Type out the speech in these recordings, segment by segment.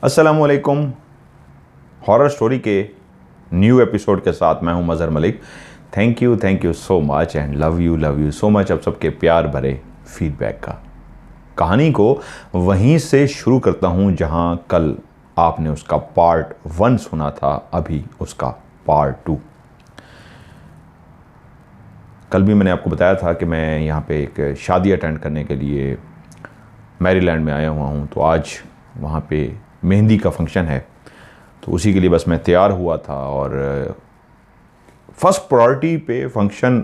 अस्सलामुअलैकुम। Horror story के new episode के साथ मैं हूं Mazhar Malik. Thank you so much and love you so much आप सबके प्यार भरे फीडबैक का। कहानी को वहीं से शुरू करता हूं जहां कल आपने उसका पार्ट 1 सुना था, अभी उसका पार्ट 2। कल भी मैंने आपको बताया था कि मैं यहाँ पे एक शादी अटेंड करने के लिए मैरीलैंड में आया हुआ हूँ। तो आज वहाँ पे मेहंदी का फंक्शन है, तो उसी के लिए बस मैं तैयार हुआ था। और फर्स्ट प्रायोरिटी पे फंक्शन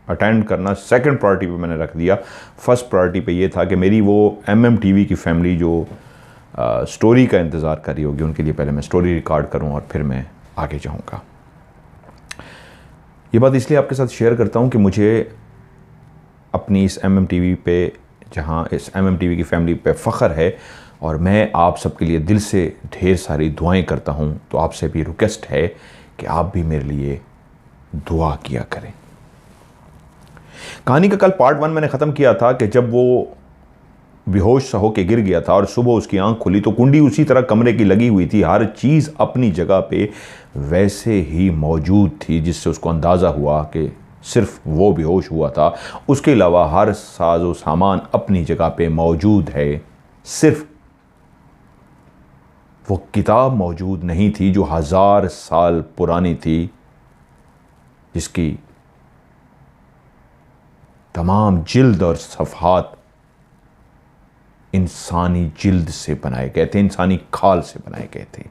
अटेंड करना सेकंड प्रायोरिटी पे मैंने रख दिया। फर्स्ट प्रायोरिटी पे ये था कि मेरी वो MMTV की फैमिली जो स्टोरी का इंतज़ार कर रही होगी, उनके लिए पहले मैं स्टोरी रिकॉर्ड करूँ और फिर मैं आगे जाऊँगा। ये बात इसलिए आपके साथ शेयर करता हूँ कि मुझे अपनी इस MMTV पे, जहाँ इस MMTV की फैमिली पे फ़ख्र है और मैं आप सबके लिए दिल से ढेर सारी दुआएं करता हूँ। तो आपसे भी रिक्वेस्ट है कि आप भी मेरे लिए दुआ किया करें। कहानी का कल पार्ट 1 मैंने ख़त्म किया था कि जब वो बेहोश सा होकर गिर गया था और सुबह उसकी आंख खुली तो कुंडी उसी तरह कमरे की लगी हुई थी। हर चीज़ अपनी जगह पे वैसे ही मौजूद थी, जिससे उसको अंदाज़ा हुआ कि सिर्फ वो बेहोश हुआ था। उसके अलावा हर साजो सामान अपनी जगह पे मौजूद है। सिर्फ वो किताब मौजूद नहीं थी जो 1000 साल पुरानी थी, जिसकी तमाम जिल्द और सफ़हात इंसानी जिल्द से बनाए गए थे, इंसानी खाल से बनाए गए थे।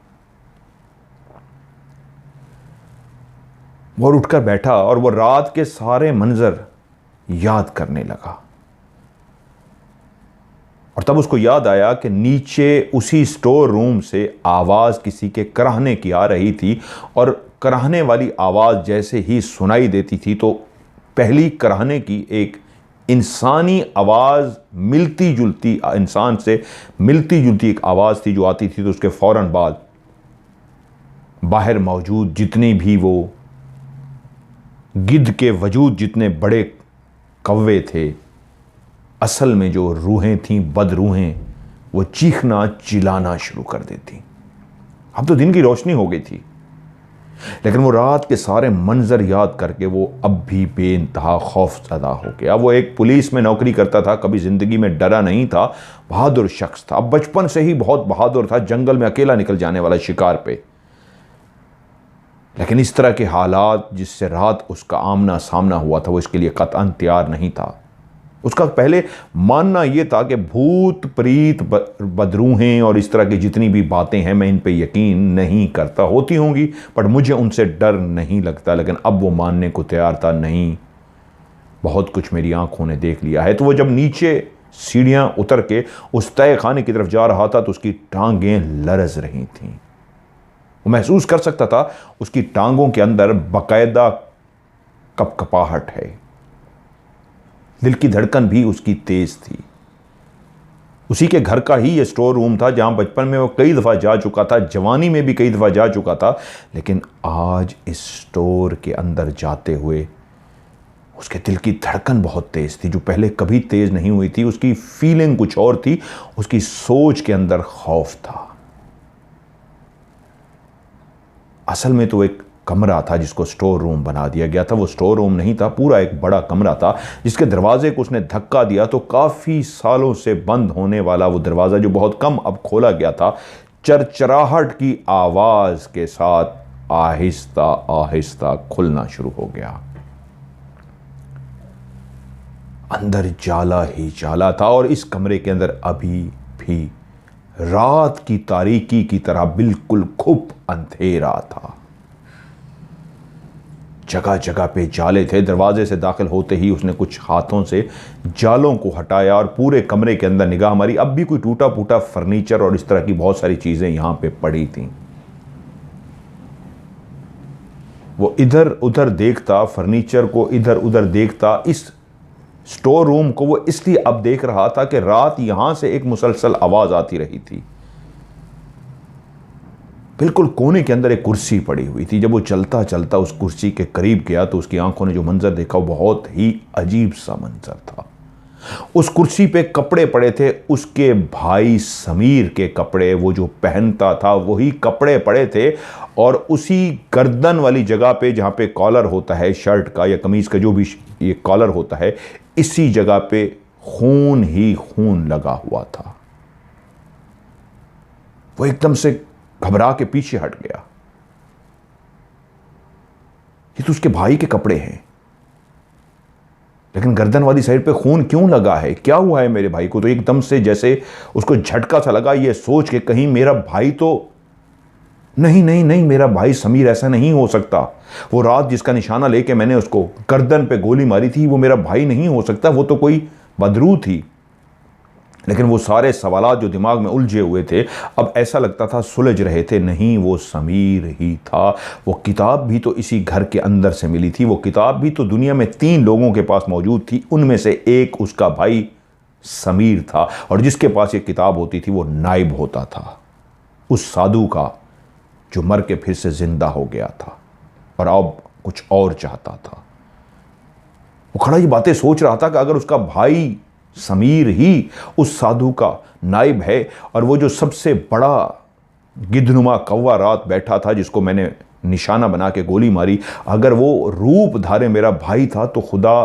वो उठकर बैठा और वो रात के सारे मंजर याद करने लगा। और तब उसको याद आया कि नीचे उसी स्टोर रूम से आवाज़ किसी के कराहने की आ रही थी। और कराहने वाली आवाज़ जैसे ही सुनाई देती थी तो पहली कराहने की एक इंसानी आवाज़, मिलती जुलती, इंसान से मिलती जुलती एक आवाज़ थी जो आती थी। तो उसके फ़ौरन बाद बाहर मौजूद जितनी भी वो गिद्ध के वजूद जितने बड़े कौवे थे, असल में जो रूहें थीं, बदरूहें, वो चीखना चिल्लाना शुरू कर देती। अब तो दिन की रोशनी हो गई थी, लेकिन वो रात के सारे मंजर याद करके वो अब भी बेइंतहा खौफज़दा हो गया। वो एक पुलिस में नौकरी करता था, कभी ज़िंदगी में डरा नहीं था, बहादुर शख्स था। अब बचपन से ही बहुत बहादुर था, जंगल में अकेला निकल जाने वाला शिकार पे। लेकिन इस तरह के हालात जिससे रात उसका आमना सामना हुआ था, वो इसके लिए कतई तैयार नहीं था। उसका पहले मानना यह था कि भूत प्रीत बदरूहें और इस तरह की जितनी भी बातें हैं, मैं इन पे यकीन नहीं करता। होती होंगी पर मुझे उनसे डर नहीं लगता। लेकिन अब वो मानने को तैयार था, नहीं, बहुत कुछ मेरी आंखों ने देख लिया है। तो वो जब नीचे सीढ़ियां उतर के उस तय खाने की तरफ जा रहा था तो उसकी टांगें लरज रही थीं। वो महसूस कर सकता था उसकी टांगों के अंदर बाकायदा कपकपाहट है। दिल की धड़कन भी उसकी तेज थी। उसी के घर का ही ये स्टोर रूम था जहां बचपन में वो कई दफ़ा जा चुका था, जवानी में भी कई दफ़ा जा चुका था। लेकिन आज इस स्टोर के अंदर जाते हुए उसके दिल की धड़कन बहुत तेज थी, जो पहले कभी तेज नहीं हुई थी। उसकी फीलिंग कुछ और थी, उसकी सोच के अंदर खौफ था। असल में तो एक कमरा था जिसको स्टोर रूम बना दिया गया था। वो स्टोर रूम नहीं था, पूरा एक बड़ा कमरा था, जिसके दरवाजे को उसने धक्का दिया तो काफ़ी सालों से बंद होने वाला वो दरवाज़ा, जो बहुत कम अब खोला गया था, चरचराहट की आवाज़ के साथ आहिस्ता आहिस्ता खुलना शुरू हो गया। अंदर जाला ही जाला था और इस कमरे के अंदर अभी भी रात की तारीकी की तरह बिल्कुल खुप अंधेरा था। जगह जगह पे जाले थे। दरवाजे से दाखिल होते ही उसने कुछ हाथों से जालों को हटाया और पूरे कमरे के अंदर निगाह मारी। अब भी कोई टूटा फूटा फर्नीचर और इस तरह की बहुत सारी चीजें यहां पे पड़ी थीं। वो इधर उधर देखता, फर्नीचर को इधर उधर देखता। इस स्टोर रूम को वो इसलिए अब देख रहा था कि रात यहां से एक मुसलसल आवाज आती रही थी। बिल्कुल कोने के अंदर एक कुर्सी पड़ी हुई थी। जब वो चलता चलता उस कुर्सी के करीब गया तो उसकी आंखों ने जो मंजर देखा वो बहुत ही अजीब सा मंजर था। उस कुर्सी पे कपड़े पड़े थे, उसके भाई समीर के कपड़े, वो जो पहनता था वही कपड़े पड़े थे। और उसी गर्दन वाली जगह पे जहाँ पे कॉलर होता है शर्ट का या कमीज़ का, जो भी ये कॉलर होता है, इसी जगह पे खून ही खून लगा हुआ था। वो एकदम से घबरा के पीछे हट गया। ये तो उसके भाई के कपड़े हैं, लेकिन गर्दन वाली साइड पे खून क्यों लगा है? क्या हुआ है मेरे भाई को? तो एकदम से जैसे उसको झटका सा लगा, ये सोच के कहीं मेरा भाई तो नहीं नहीं नहीं, मेरा भाई समीर ऐसा नहीं हो सकता। वो रात जिसका निशाना लेके मैंने उसको गर्दन पे गोली मारी थी, वो मेरा भाई नहीं हो सकता, वो तो कोई बदरू थी। लेकिन वो सारे सवालात जो दिमाग में उलझे हुए थे, अब ऐसा लगता था सुलझ रहे थे। नहीं, वो समीर ही था। वो किताब भी तो इसी घर के अंदर से मिली थी। वो किताब भी तो दुनिया में 3 लोगों के पास मौजूद थी, उनमें से एक उसका भाई समीर था। और जिसके पास ये किताब होती थी वो नाइब होता था, उस साधु का जो मर के फिर से जिंदा हो गया था और अब कुछ और चाहता था। वो खड़ा ये बातें सोच रहा था कि अगर उसका भाई समीर ही उस साधु का नाइब है, और वो जो सबसे बड़ा गिद्धनुमा कौवा रात बैठा था जिसको मैंने निशाना बना के गोली मारी, अगर वो रूप धारे मेरा भाई था, तो खुदा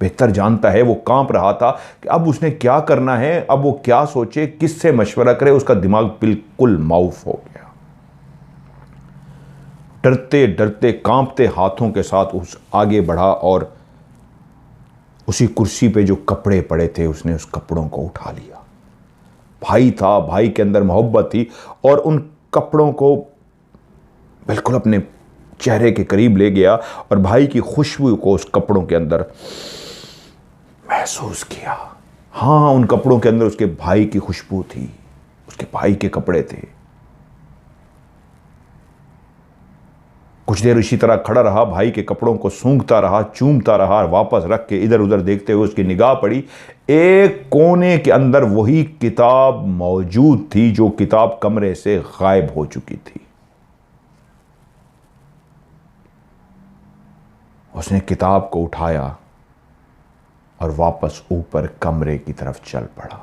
बेहतर जानता है। वो कांप रहा था कि अब उसने क्या करना है, अब वो क्या सोचे, किससे मशवरा करे। उसका दिमाग बिल्कुल माउफ हो गया। डरते डरते कांपते हाथों के साथ उस आगे बढ़ा और उसी कुर्सी पे जो कपड़े पड़े थे उसने उस कपड़ों को उठा लिया। भाई था, भाई के अंदर मोहब्बत थी, और उन कपड़ों को बिल्कुल अपने चेहरे के करीब ले गया और भाई की खुशबू को उस कपड़ों के अंदर महसूस किया। हाँ, उन कपड़ों के अंदर उसके भाई की खुशबू थी, उसके भाई के कपड़े थे। कुछ देर इसी तरह खड़ा रहा, भाई के कपड़ों को सूंघता रहा, चूमता रहा, और वापस रख के इधर उधर देखते हुए उसकी निगाह पड़ी। एक कोने के अंदर वही किताब मौजूद थी जो किताब कमरे से गायब हो चुकी थी। उसने किताब को उठाया और वापस ऊपर कमरे की तरफ चल पड़ा।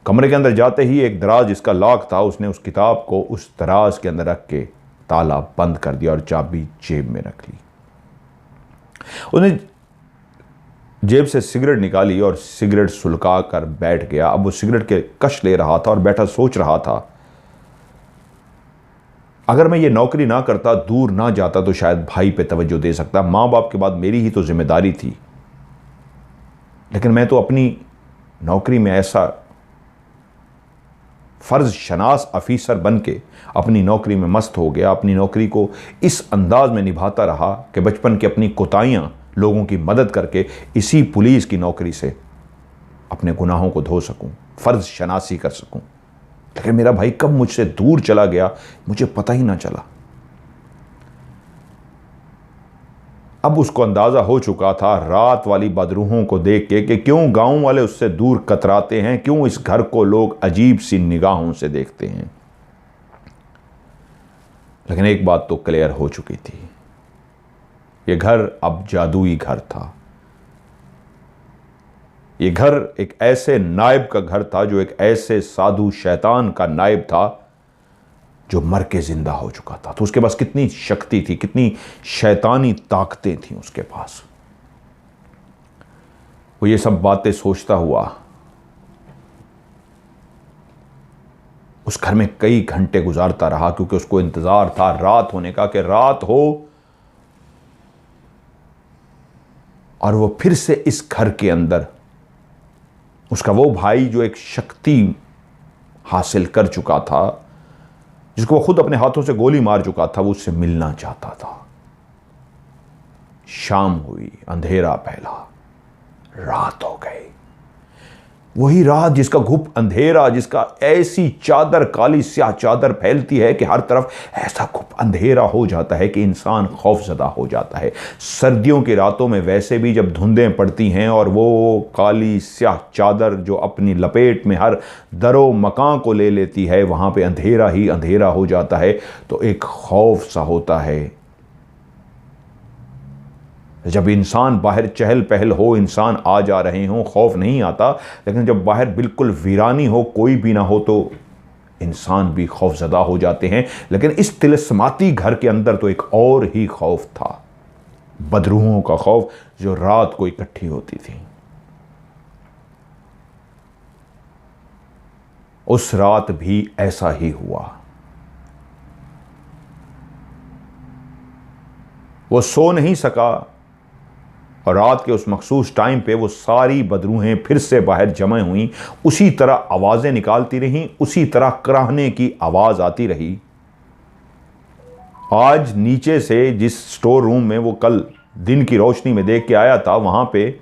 कमरे के अंदर जाते ही एक दराज जिसका लॉक था, उसने उस किताब को उस दराज के अंदर रख के ताला बंद कर दिया और चाबी जेब में रख ली। उसने जेब से सिगरेट निकाली और सिगरेट सुलगा कर बैठ गया। अब वो सिगरेट के कश ले रहा था और बैठा सोच रहा था, अगर मैं ये नौकरी ना करता, दूर ना जाता, तो शायद भाई पे तवज्जो दे सकता। माँ बाप के बाद मेरी ही तो जिम्मेदारी थी, लेकिन मैं तो अपनी नौकरी में ऐसा फ़र्ज शनास अफीसर बन के अपनी नौकरी में मस्त हो गया। अपनी नौकरी को इस अंदाज में निभाता रहा कि बचपन की अपनी कोताहियाँ लोगों की मदद करके इसी पुलिस की नौकरी से अपने गुनाहों को धो सकूं, फ़र्ज शनासी कर सकूं। लेकिन मेरा भाई कब मुझसे दूर चला गया मुझे पता ही ना चला। अब उसको अंदाज़ा हो चुका था रात वाली बदरूहों को देख के कि क्यों गांव वाले उससे दूर कतराते हैं, क्यों इस घर को लोग अजीब सी निगाहों से देखते हैं। लेकिन एक बात तो क्लियर हो चुकी थी, ये घर अब जादुई घर था। ये घर एक ऐसे नायब का घर था, जो एक ऐसे साधु शैतान का नायब था जो मर के जिंदा हो चुका था। तो उसके पास कितनी शक्ति थी, कितनी शैतानी ताकतें थी उसके पास। वो ये सब बातें सोचता हुआ उस घर में कई घंटे गुजारता रहा, क्योंकि उसको इंतजार था रात होने का, कि रात हो और वो फिर से इस घर के अंदर उसका वो भाई जो एक शक्ति हासिल कर चुका था, जिसको वो खुद अपने हाथों से गोली मार चुका था, वो उससे मिलना चाहता था। शाम हुई, अंधेरा फैला, रात हो गई। वही रात जिसका घुप अंधेरा, जिसका ऐसी चादर, काली स्याह चादर फैलती है कि हर तरफ ऐसा घुप अंधेरा हो जाता है कि इंसान खौफजदा हो जाता है। सर्दियों की रातों में वैसे भी जब धुंदें पड़ती हैं और वो काली स्याह चादर जो अपनी लपेट में हर दरो मकान को ले लेती है, वहाँ पे अंधेरा ही अंधेरा हो जाता है, तो एक खौफ सा होता है। जब इंसान बाहर चहल पहल हो, इंसान आ जा रहे हों, खौफ नहीं आता, लेकिन जब बाहर बिल्कुल वीरानी हो, कोई भी ना हो, तो इंसान भी खौफजदा हो जाते हैं। लेकिन इस तिलस्माती घर के अंदर तो एक और ही खौफ था, बदरूहों का खौफ जो रात को इकट्ठी होती थी। उस रात भी ऐसा ही हुआ। वो सो नहीं सका और रात के उस मखसूस टाइम पे वो सारी बदरूहें फिर से बाहर जमा हुई, उसी तरह आवाज़ें निकालती रहीं, उसी तरह कराहने की आवाज़ आती रही। आज नीचे से जिस स्टोर रूम में वो कल दिन की रोशनी में देख के आया था, वहां पे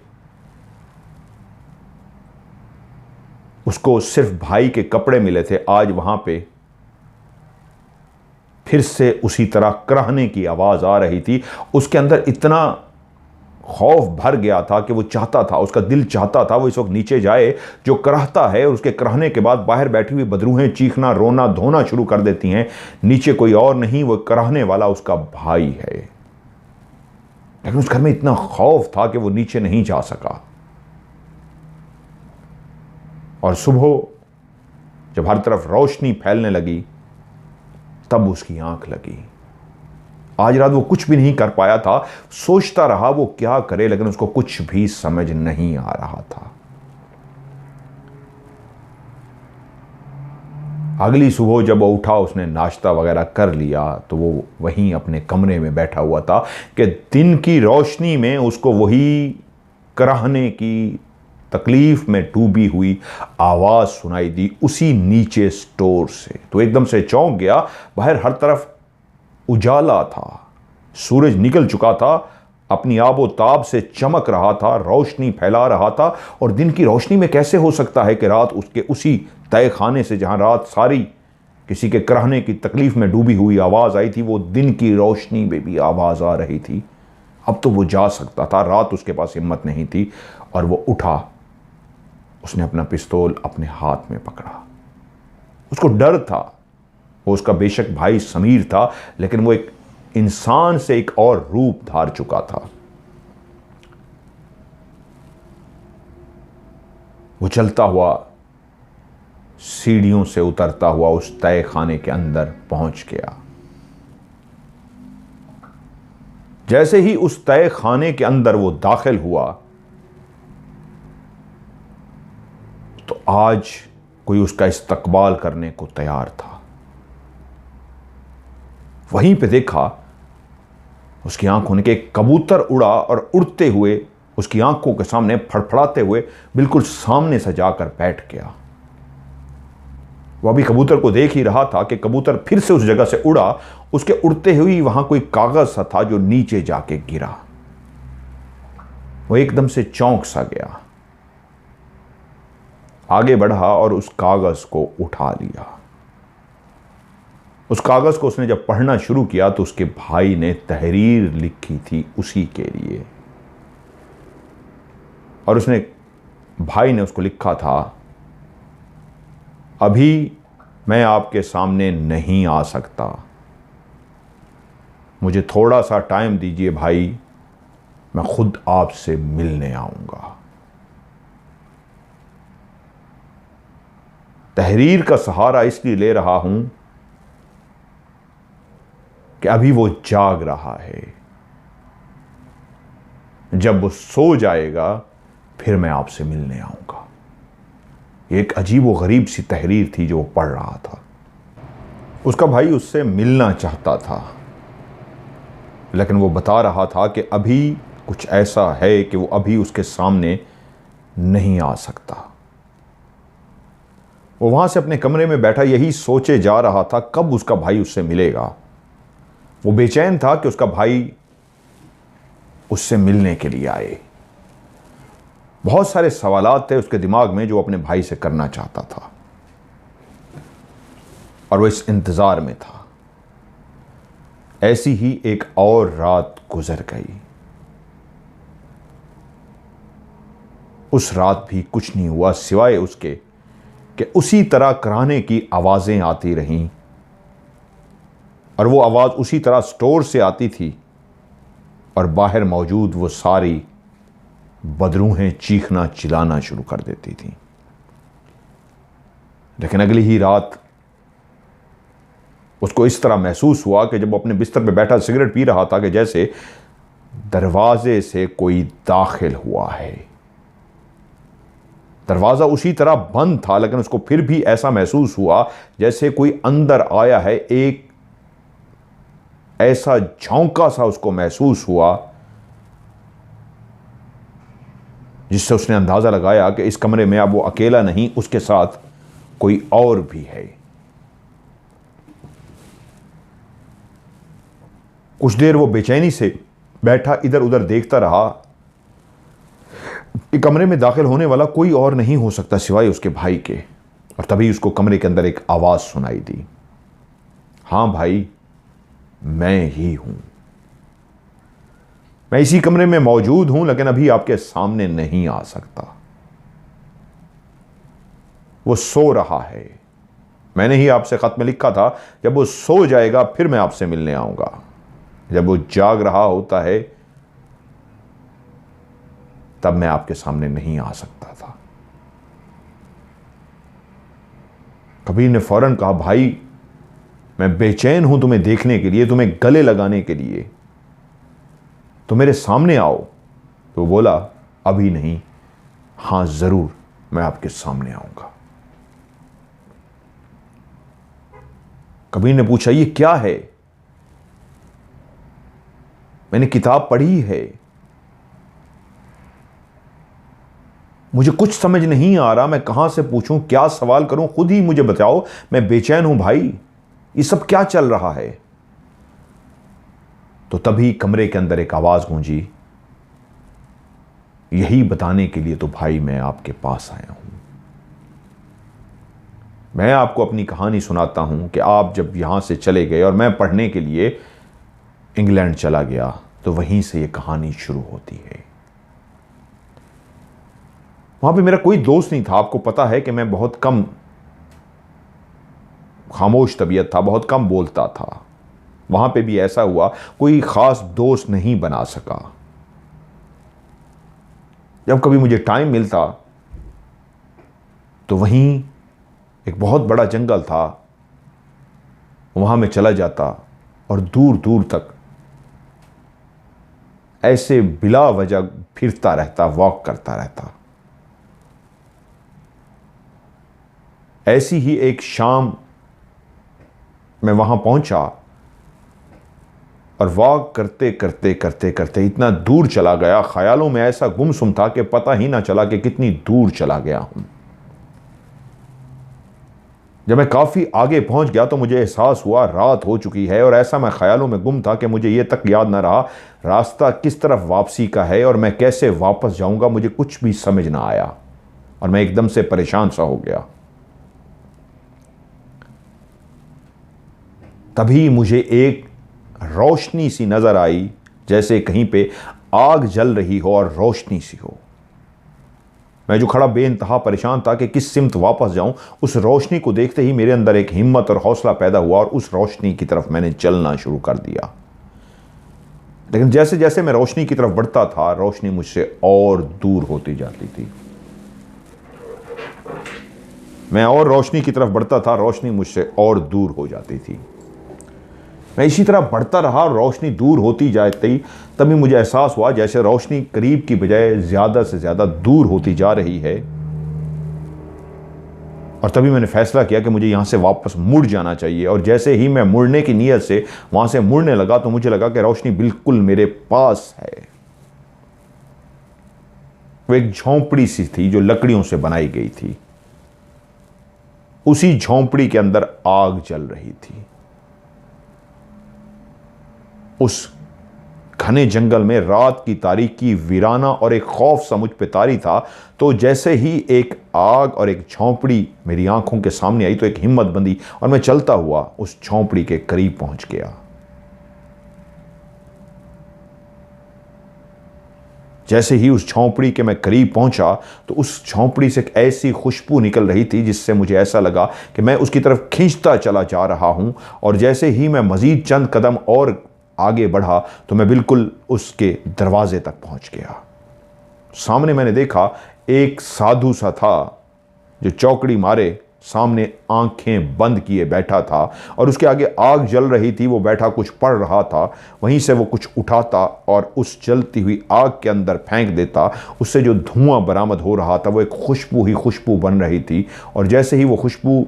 उसको सिर्फ भाई के कपड़े मिले थे। आज वहां पे फिर से उसी तरह कराहने की आवाज़ आ रही थी। उसके अंदर इतना खौफ भर गया था कि वो चाहता था, उसका दिल चाहता था वो इस वक्त नीचे जाए। जो कराहता है और उसके कराहने के बाद बाहर बैठी हुई बदरूहें चीखना, रोना, धोना शुरू कर देती हैं। नीचे कोई और नहीं, वो कराहने वाला उसका भाई है। लेकिन उस घर में इतना खौफ था कि वो नीचे नहीं जा सका। और सुबह जब हर तरफ रोशनी फैलने लगी, तब उसकी आंख लगी। आज रात वो कुछ भी नहीं कर पाया था, सोचता रहा वो क्या करे, लेकिन उसको कुछ भी समझ नहीं आ रहा था। अगली सुबह जब वो उठा, उसने नाश्ता वगैरह कर लिया, तो वो वहीं अपने कमरे में बैठा हुआ था कि दिन की रोशनी में उसको वही कराहने की तकलीफ में डूबी हुई आवाज़ सुनाई दी, उसी नीचे स्टोर से। तो एकदम से चौंक गया। बाहर हर तरफ उजाला था, सूरज निकल चुका था, अपनी आबो ताब से चमक रहा था, रोशनी फैला रहा था। और दिन की रोशनी में कैसे हो सकता है कि रात उसके उसी तय खाने से, जहां रात सारी किसी के कराहने की तकलीफ में डूबी हुई आवाज़ आई थी, वो दिन की रोशनी में भी आवाज़ आ रही थी। अब तो वो जा सकता था, रात उसके पास हिम्मत नहीं थी। और वो उठा, उसने अपना पिस्तौल अपने हाथ में पकड़ा। उसको डर था। वो उसका बेशक भाई समीर था, लेकिन वो एक इंसान से एक और रूप धार चुका था। वो चलता हुआ सीढ़ियों से उतरता हुआ उस तय खाने के अंदर पहुंच गया। जैसे ही उस तय खाने के अंदर वो दाखिल हुआ, तो आज कोई उसका इस्तकबाल करने को तैयार था। वहीं पे देखा, उसकी आंखों ने कि एक कबूतर उड़ा और उड़ते हुए उसकी आंखों के सामने फड़फड़ाते हुए बिल्कुल सामने से जाकर बैठ गया। वह भी कबूतर को देख ही रहा था कि कबूतर फिर से उस जगह से उड़ा। उसके उड़ते हुए वहां कोई कागज सा था जो नीचे जाके गिरा। वो एकदम से चौंक सा गया, आगे बढ़ा और उस कागज को उठा लिया। उस कागज को उसने जब पढ़ना शुरू किया, तो उसके भाई ने तहरीर लिखी थी उसी के लिए। और उसने, भाई ने उसको लिखा था, अभी मैं आपके सामने नहीं आ सकता, मुझे थोड़ा सा टाइम दीजिए भाई, मैं खुद आपसे मिलने आऊंगा। तहरीर का सहारा इसलिए ले रहा हूं कि अभी वो जाग रहा है। जब वो सो जाएगा, फिर मैं आपसे मिलने आऊंगा। एक अजीब व गरीब सी तहरीर थी जो वो पढ़ रहा था। उसका भाई उससे मिलना चाहता था, लेकिन वो बता रहा था कि अभी कुछ ऐसा है कि वो अभी उसके सामने नहीं आ सकता। वो वहां से अपने कमरे में बैठा यही सोचे जा रहा था कब उसका भाई उससे मिलेगा। वो बेचैन था कि उसका भाई उससे मिलने के लिए आए। बहुत सारे सवालात थे उसके दिमाग में जो अपने भाई से करना चाहता था, और वो इस इंतजार में था। ऐसी ही एक और रात गुजर गई। उस रात भी कुछ नहीं हुआ सिवाय उसके कि उसी तरह कराने की आवाजें आती रहीं, और वो आवाज उसी तरह स्टोर से आती थी। और बाहर मौजूद वो सारी बदरूहें चीखना चिल्लाना शुरू कर देती थीं। लेकिन अगली ही रात उसको इस तरह महसूस हुआ कि जब वो अपने बिस्तर पे बैठा सिगरेट पी रहा था कि जैसे दरवाजे से कोई दाखिल हुआ है। दरवाज़ा उसी तरह बंद था, लेकिन उसको फिर भी ऐसा महसूस हुआ जैसे कोई अंदर आया है। एक ऐसा झोंका सा उसको महसूस हुआ जिससे उसने अंदाज़ा लगाया कि इस कमरे में अब वो अकेला नहीं, उसके साथ कोई और भी है। कुछ देर वो बेचैनी से बैठा इधर उधर देखता रहा। कमरे में दाखिल होने वाला कोई और नहीं हो सकता सिवाय उसके भाई के। और तभी उसको कमरे के अंदर एक आवाज सुनाई दी, हाँ भाई, मैं ही हूं। मैं इसी कमरे में मौजूद हूं, लेकिन अभी आपके सामने नहीं आ सकता। वो सो रहा है। मैंने ही आपसे खत में लिखा था, जब वो सो जाएगा फिर मैं आपसे मिलने आऊंगा। जब वो जाग रहा होता है तब मैं आपके सामने नहीं आ सकता था। कबीर ने फौरन कहा, भाई, मैं बेचैन हूं तुम्हें देखने के लिए, तुम्हें गले लगाने के लिए। तो मेरे सामने आओ। तो वो बोला, अभी नहीं, हां जरूर, मैं आपके सामने आऊंगा। कबीर ने पूछा, ये क्या है? मैंने किताब पढ़ी है, मुझे कुछ समझ नहीं आ रहा, मैं कहां से पूछूं, क्या सवाल करूं, खुद ही मुझे बताओ, मैं बेचैन हूं भाई, ये सब क्या चल रहा है? तो तभी कमरे के अंदर एक आवाज गूंजी, यही बताने के लिए तो भाई मैं आपके पास आया हूं। मैं आपको अपनी कहानी सुनाता हूं कि आप जब यहां से चले गए और मैं पढ़ने के लिए इंग्लैंड चला गया, तो वहीं से यह कहानी शुरू होती है। वहां पे मेरा कोई दोस्त नहीं था। आपको पता है कि मैं बहुत कम खामोश तबीयत था, बहुत कम बोलता था। वहां पे भी ऐसा हुआ, कोई खास दोस्त नहीं बना सका। जब कभी मुझे टाइम मिलता तो वहीं एक बहुत बड़ा जंगल था, वहां मैं चला जाता और दूर दूर तक ऐसे बिला वजह फिरता रहता, वॉक करता रहता। ऐसी ही एक शाम मैं वहां पहुंचा और वॉक करते करते करते करते इतना दूर चला गया, ख्यालों में ऐसा गुमसुम था कि पता ही ना चला कि कितनी दूर चला गया हूं। जब मैं काफी आगे पहुंच गया तो मुझे एहसास हुआ रात हो चुकी है, और ऐसा मैं ख्यालों में गुम था कि मुझे यह तक याद ना रहा रास्ता किस तरफ वापसी का है और मैं कैसे वापस जाऊंगा। मुझे कुछ भी समझ ना आया और मैं एकदम से परेशान सा हो गया। तभी मुझे एक रोशनी सी नजर आई, जैसे कहीं पे आग जल रही हो और रोशनी सी हो। मैं जो खड़ा बेइंतहा परेशान था कि किस सिमत वापस जाऊं, उस रोशनी को देखते ही मेरे अंदर एक हिम्मत और हौसला पैदा हुआ और उस रोशनी की तरफ मैंने चलना शुरू कर दिया। लेकिन जैसे जैसे मैं रोशनी की तरफ बढ़ता था, रोशनी मुझसे और दूर होती जाती थी। मैं और रोशनी की तरफ बढ़ता था, रोशनी मुझसे और दूर हो जाती थी। मैं इसी तरह बढ़ता रहा, रोशनी दूर होती जाती। तभी मुझे एहसास हुआ जैसे रोशनी करीब की बजाय ज़्यादा से ज़्यादा दूर होती जा रही है। और तभी मैंने फैसला किया कि मुझे यहाँ से वापस मुड़ जाना चाहिए। और जैसे ही मैं मुड़ने की नीयत से वहाँ से मुड़ने लगा तो मुझे लगा कि रोशनी बिल्कुल मेरे पास है। वो एक झोंपड़ी सी थी जो लकड़ियों से बनाई गई थी। उसी झोंपड़ी के अंदर आग जल रही थी। उस घने जंगल में रात की तारीकी वीराना और एक खौफ सा मुझ पे तारी था। तो जैसे ही एक आग और एक झोंपड़ी मेरी आंखों के सामने आई तो एक हिम्मत बंधी और मैं चलता हुआ उस झोंपड़ी के करीब पहुंच गया। जैसे ही उस झोंपड़ी के मैं करीब पहुंचा तो उस झोंपड़ी से एक ऐसी खुशबू निकल रही थी जिससे मुझे ऐसा लगा कि मैं उसकी तरफ खींचता चला जा रहा हूं। और जैसे ही मैं मजीद चंद कदम और आगे बढ़ा तो मैं बिल्कुल उसके दरवाजे तक पहुंच गया। सामने मैंने देखा एक साधु सा था जो चौकड़ी मारे सामने आंखें बंद किए बैठा था और उसके आगे आग जल रही थी। वो बैठा कुछ पढ़ रहा था। वहीं से वो कुछ उठाता और उस जलती हुई आग के अंदर फेंक देता। उससे जो धुआं बरामद हो रहा था वो एक खुशबू ही खुशबू बन रही थी। और जैसे ही वो खुशबू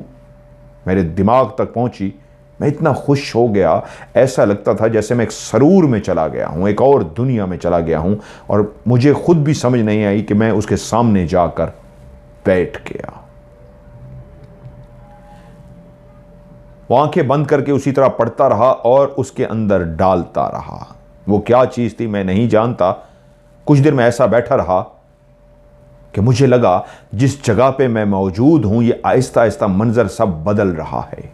मेरे दिमाग तक पहुंची, मैं इतना खुश हो गया, ऐसा लगता था जैसे मैं एक सरूर में चला गया हूं, एक और दुनिया में चला गया हूं। और मुझे खुद भी समझ नहीं आई कि मैं उसके सामने जाकर बैठ गया। वो आंखें बंद करके उसी तरह पढ़ता रहा और उसके अंदर डालता रहा। वो क्या चीज थी मैं नहीं जानता। कुछ देर में ऐसा बैठा रहा कि मुझे लगा जिस जगह पे मैं मौजूद हूं ये आहिस्ता आहिस्ता मंजर सब बदल रहा है।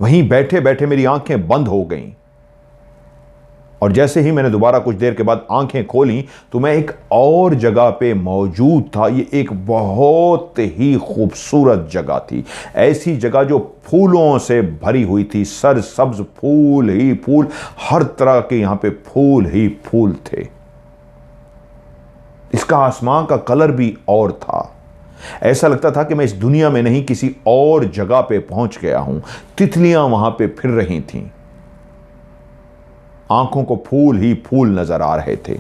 वहीं बैठे बैठे मेरी आंखें बंद हो गईं और जैसे ही मैंने दोबारा कुछ देर के बाद आंखें खोली तो मैं एक और जगह पे मौजूद था। ये एक बहुत ही खूबसूरत जगह थी, ऐसी जगह जो फूलों से भरी हुई थी। सरसब्ज फूल ही फूल, हर तरह के यहां पे फूल ही फूल थे। इसका आसमान का कलर भी और था। ऐसा लगता था कि मैं इस दुनिया में नहीं किसी और जगह पे पहुंच गया हूं। तितलियां वहां पे फिर रही थीं। आंखों को फूल ही फूल नजर आ रहे थे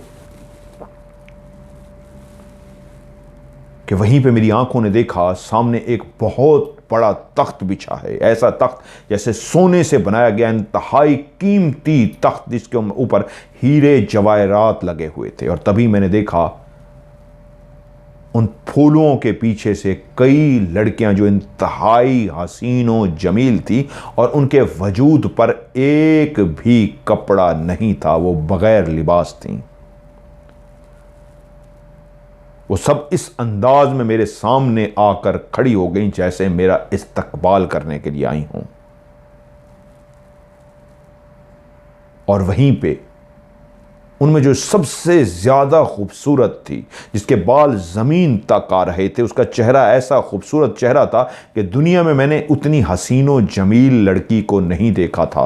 कि वहीं पे मेरी आंखों ने देखा सामने एक बहुत बड़ा तख्त बिछा है। ऐसा तख्त जैसे सोने से बनाया गया, इंतहाई कीमती तख्त जिसके ऊपर हीरे जवाहरात लगे हुए थे। और तभी मैंने देखा उन फूलों के पीछे से कई लड़कियां जो इंतहाई हसीनो जमील थी और उनके वजूद पर एक भी कपड़ा नहीं था, वो बगैर लिबास थीं। वो सब इस अंदाज में मेरे सामने आकर खड़ी हो गईं जैसे मेरा इस्तकबाल करने के लिए आई हों। और वहीं पे उनमें जो सबसे ज्यादा खूबसूरत थी, जिसके बाल जमीन तक आ रहे थे, उसका चेहरा ऐसा खूबसूरत चेहरा था कि दुनिया में मैंने उतनी हसीनो जमील लड़की को नहीं देखा था।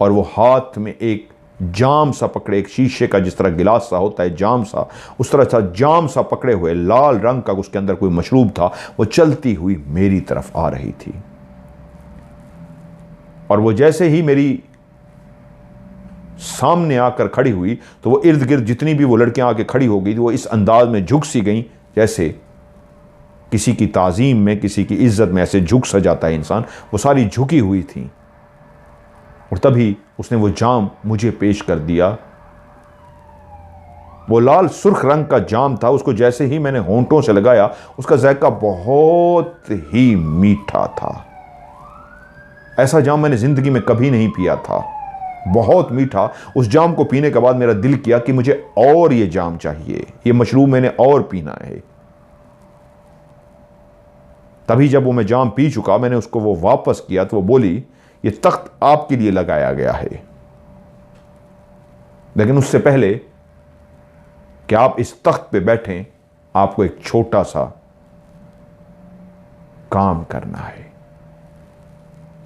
और वो हाथ में एक जाम सा पकड़े, एक शीशे का जिस तरह गिलास सा होता है जाम सा, उस तरह सा जाम सा पकड़े हुए, लाल रंग का उसके अंदर कोई मशरूब था, वो चलती हुई मेरी तरफ आ रही थी। और वो जैसे ही मेरी सामने आकर खड़ी हुई तो वो इर्द गिर्द जितनी भी वो लड़कियां आके खड़ी हो गई, वो इस अंदाज में झुक सी गई जैसे किसी की ताजीम में, किसी की इज्जत में ऐसे झुक सा जाता है इंसान। वो सारी झुकी हुई थी। और तभी उसने वो जाम मुझे पेश कर दिया। वो लाल सुर्ख रंग का जाम था। उसको जैसे ही मैंने होंठों से लगाया, उसका जायका बहुत ही मीठा था। ऐसा जाम मैंने जिंदगी में कभी नहीं पिया था, बहुत मीठा। उस जाम को पीने के बाद मेरा दिल किया कि मुझे और ये जाम चाहिए, ये मशरूब मैंने और पीना है। तभी जब वो मैं जाम पी चुका, मैंने उसको वो वापस किया तो वो बोली, ये तख्त आपके लिए लगाया गया है, लेकिन उससे पहले कि आप इस तख्त पे बैठें, आपको एक छोटा सा काम करना है।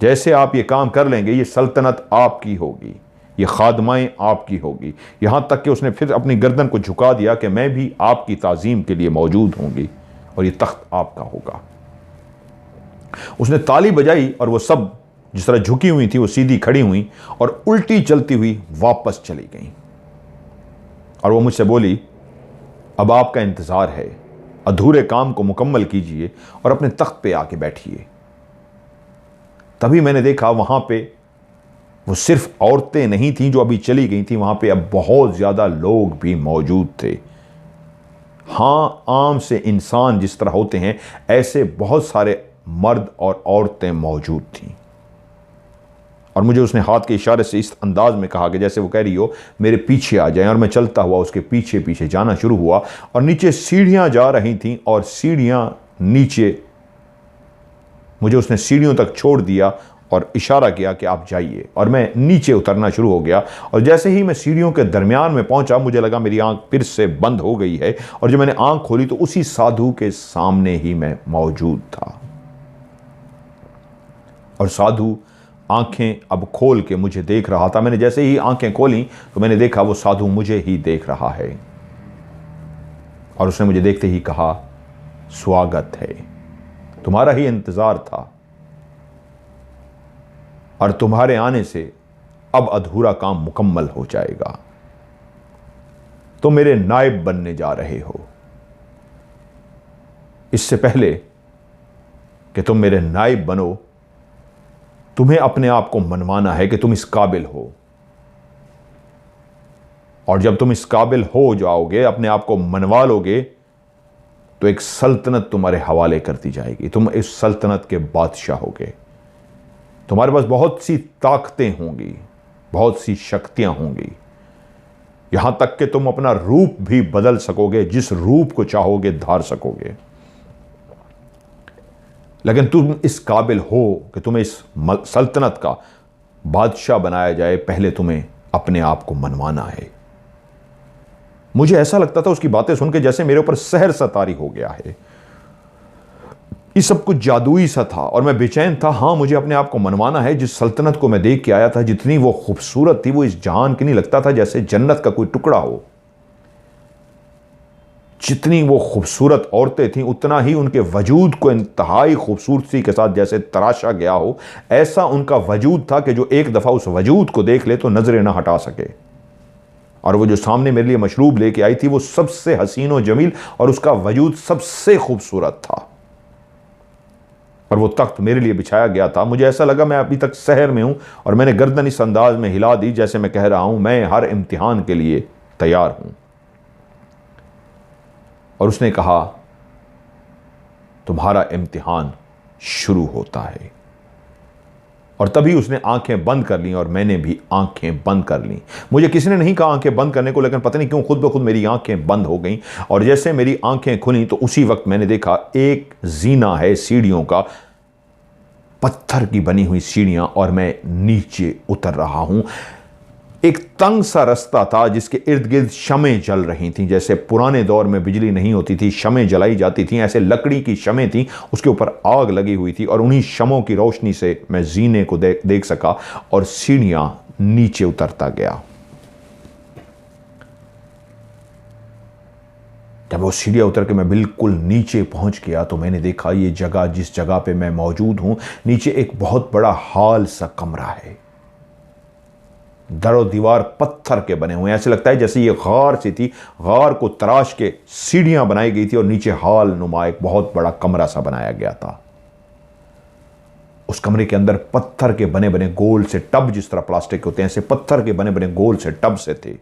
जैसे आप ये काम कर लेंगे, ये सल्तनत आपकी होगी, ये खादमाएं आपकी होगी। यहां तक कि उसने फिर अपनी गर्दन को झुका दिया कि मैं भी आपकी ताजीम के लिए मौजूद होंगी और ये तख्त आपका होगा। उसने ताली बजाई और वो सब जिस तरह झुकी हुई थी वो सीधी खड़ी हुई और उल्टी चलती हुई वापस चली गई। और वो मुझसे बोली, अब आपका इंतजार है, अधूरे काम को मुकम्मल कीजिए और अपने तख्त पे आके बैठिए। तभी मैंने देखा वहां पे वो सिर्फ औरतें नहीं थीं जो अभी चली गई थी, वहां पे अब बहुत ज्यादा लोग भी मौजूद थे। हां, आम से इंसान जिस तरह होते हैं ऐसे बहुत सारे मर्द और औरतें मौजूद थीं। और मुझे उसने हाथ के इशारे से इस अंदाज में कहा कि जैसे वो कह रही हो मेरे पीछे आ जाएं। और मैं चलता हुआ उसके पीछे पीछे जाना शुरू हुआ और नीचे सीढ़ियां जा रही थीं और सीढ़ियां नीचे, मुझे उसने सीढ़ियों तक छोड़ दिया और इशारा किया कि आप जाइए। और मैं नीचे उतरना शुरू हो गया और जैसे ही मैं सीढ़ियों के दरमियान में पहुंचा, मुझे लगा मेरी आंख फिर से बंद हो गई है। और जब मैंने आंख खोली तो उसी साधु के सामने ही मैं मौजूद था। और साधु आंखें अब खोल के मुझे देख रहा था। मैंने जैसे ही आंखें खोली तो मैंने देखा वो साधु मुझे ही देख रहा है और उसने मुझे देखते ही कहा, स्वागत है, तुम्हारा ही इंतजार था और तुम्हारे आने से अब अधूरा काम मुकम्मल हो जाएगा। तुम मेरे नायब बनने जा रहे हो। इससे पहले कि तुम मेरे नायब बनो, तुम्हें अपने आप को मनवाना है कि तुम इस काबिल हो, और जब तुम इस काबिल हो जाओगे, अपने आप को मनवा लोगे, तो एक सल्तनत तुम्हारे हवाले कर दी जाएगी। तुम इस सल्तनत के बादशाह होगे। तुम्हारे पास बहुत सी ताकतें होंगी, बहुत सी शक्तियां होंगी, यहां तक कि तुम अपना रूप भी बदल सकोगे, जिस रूप को चाहोगे धार सकोगे। लेकिन तुम इस काबिल हो कि तुम्हें इस सल्तनत का बादशाह बनाया जाए, पहले तुम्हें अपने आप को मनवाना है। मुझे ऐसा लगता था उसकी बातें सुनकर जैसे मेरे ऊपर सहर सतारी हो गया है। ये सब कुछ जादुई सा था और मैं बेचैन था। हाँ, मुझे अपने आप को मनवाना है। जिस सल्तनत को मैं देख के आया था, जितनी वो खूबसूरत थी, वो इस जहान की नहीं लगता था, जैसे जन्नत का कोई टुकड़ा हो। जितनी वो खूबसूरत औरतें थीं, उतना ही उनके वजूद को इंतहाई खूबसूरती के साथ जैसे तराशा गया हो, ऐसा उनका वजूद था कि जो एक दफ़ा उस वजूद को देख ले तो नजरें ना हटा सके। और वो जो सामने मेरे लिए मशरूब लेके आई थी, वो सबसे हसीन और जमील और उसका वजूद सबसे खूबसूरत था। और वो तख्त मेरे लिए बिछाया गया था। मुझे ऐसा लगा मैं अभी तक शहर में हूं और मैंने गर्दन इस अंदाज में हिला दी जैसे मैं कह रहा हूं, मैं हर इम्तिहान के लिए तैयार हूं। और उसने कहा, तुम्हारा इम्तिहान शुरू होता है। और तभी उसने आंखें बंद कर लीं और मैंने भी आंखें बंद कर लीं। मुझे किसी ने नहीं कहा आंखें बंद करने को, लेकिन पता नहीं क्यों खुद ब खुद मेरी आंखें बंद हो गईं। और जैसे मेरी आंखें खुली तो उसी वक्त मैंने देखा एक जीना है सीढ़ियों का, पत्थर की बनी हुई सीढ़ियां, और मैं नीचे उतर रहा हूं। एक तंग सा रास्ता था जिसके इर्द गिर्द शमें जल रही थीं। जैसे पुराने दौर में बिजली नहीं होती थी, शमें जलाई जाती थीं, ऐसे लकड़ी की शमें थीं, उसके ऊपर आग लगी हुई थी। और उन्हीं शमों की रोशनी से मैं जीने को देख सका और सीढ़ियां नीचे उतरता गया। जब वो सीढ़ियां उतर के मैं बिल्कुल नीचे पहुंच गया तो मैंने देखा ये जगह, जिस जगह पे मैं मौजूद हूं, नीचे एक बहुत बड़ा हॉल सा कमरा है। दरो दीवार पत्थर के बने हुए हैं। ऐसे लगता है जैसे ये गार सी थी, गार को तराश के सीढ़ियां बनाई गई थी और नीचे हॉल नुमा एक बहुत बड़ा कमरा सा बनाया गया था। उस कमरे के अंदर पत्थर के बने बने गोल से टब, जिस तरह प्लास्टिक के होते हैं, ऐसे पत्थर के बने बने गोल से टब से थे।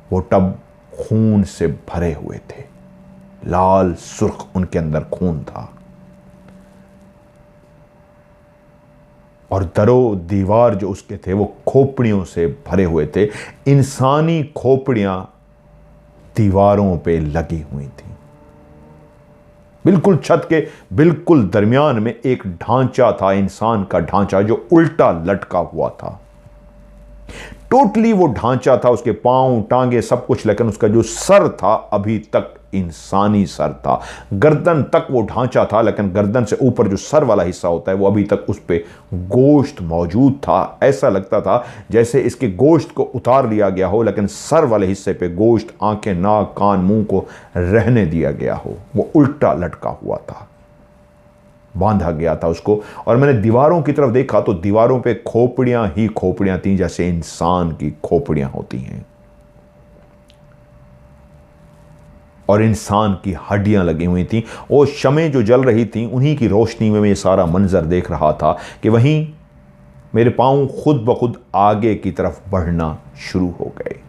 वो टब खून से भरे हुए थे, लाल सुर्ख उनके अंदर खून था। और दरो दीवार जो उसके थे वो खोपड़ियों से भरे हुए थे। इंसानी खोपड़ियां दीवारों पे लगी हुई थी। बिल्कुल छत के बिल्कुल दरमियान में एक ढांचा था, इंसान का ढांचा, जो उल्टा लटका हुआ था। टोटली वो ढांचा था, उसके पांव, टांगे, सब कुछ, लेकिन उसका जो सर था अभी तक इंसानी सर था। गर्दन तक वो ढांचा था, लेकिन गर्दन से ऊपर जो सर वाला हिस्सा होता है वो अभी तक उस पे गोश्त मौजूद था। ऐसा लगता था जैसे इसके गोश्त को उतार लिया गया हो, लेकिन सर वाले हिस्से पे गोश्त, आंखें, नाक, कान, मुंह को रहने दिया गया हो। वो उल्टा लटका हुआ था, बांधा गया था उसको। और मैंने दीवारों की तरफ देखा तो दीवारों पे खोपड़ियां ही खोपड़ियां थीं, जैसे इंसान की खोपड़ियां होती हैं, और इंसान की हड्डियां लगी हुई थीं। वो शमें जो जल रही थीं, उन्हीं की रोशनी में मैं ये सारा मंजर देख रहा था कि वहीं मेरे पांव खुद ब खुद आगे की तरफ बढ़ना शुरू हो गए।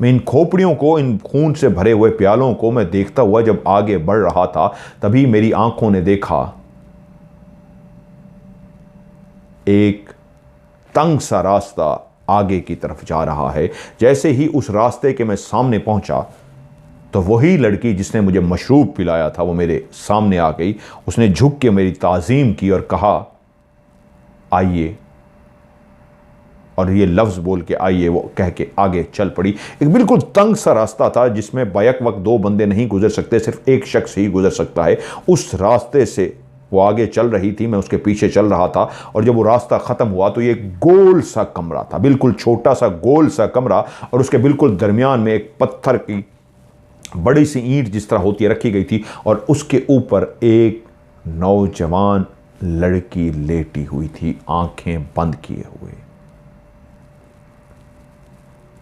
मैं इन खोपड़ियों को, इन खून से भरे हुए प्यालों को मैं देखता हुआ जब आगे बढ़ रहा था, तभी मेरी आंखों ने देखा एक तंग सा रास्ता आगे की तरफ जा रहा है। जैसे ही उस रास्ते के मैं सामने पहुंचा तो वही लड़की जिसने मुझे मशरूब पिलाया था वो मेरे सामने आ गई। उसने झुक के मेरी ताज़ीम की और कहा, आइए। और ये लफ्ज़ बोल के आइए वो कह के आगे चल पड़ी। एक बिल्कुल तंग सा रास्ता था जिसमें बैक वक्त दो बंदे नहीं गुजर सकते, सिर्फ एक शख्स ही गुजर सकता है। उस रास्ते से वो आगे चल रही थी, मैं उसके पीछे चल रहा था। और जब वो रास्ता ख़त्म हुआ तो ये गोल सा कमरा था, बिल्कुल छोटा सा गोल सा कमरा, और उसके बिल्कुल दरमियान में एक पत्थर की बड़ी सी ईंट जिस तरह होती है रखी गई थी, और उसके ऊपर एक नौजवान लड़की लेटी हुई थी, आंखें बंद किए हुए।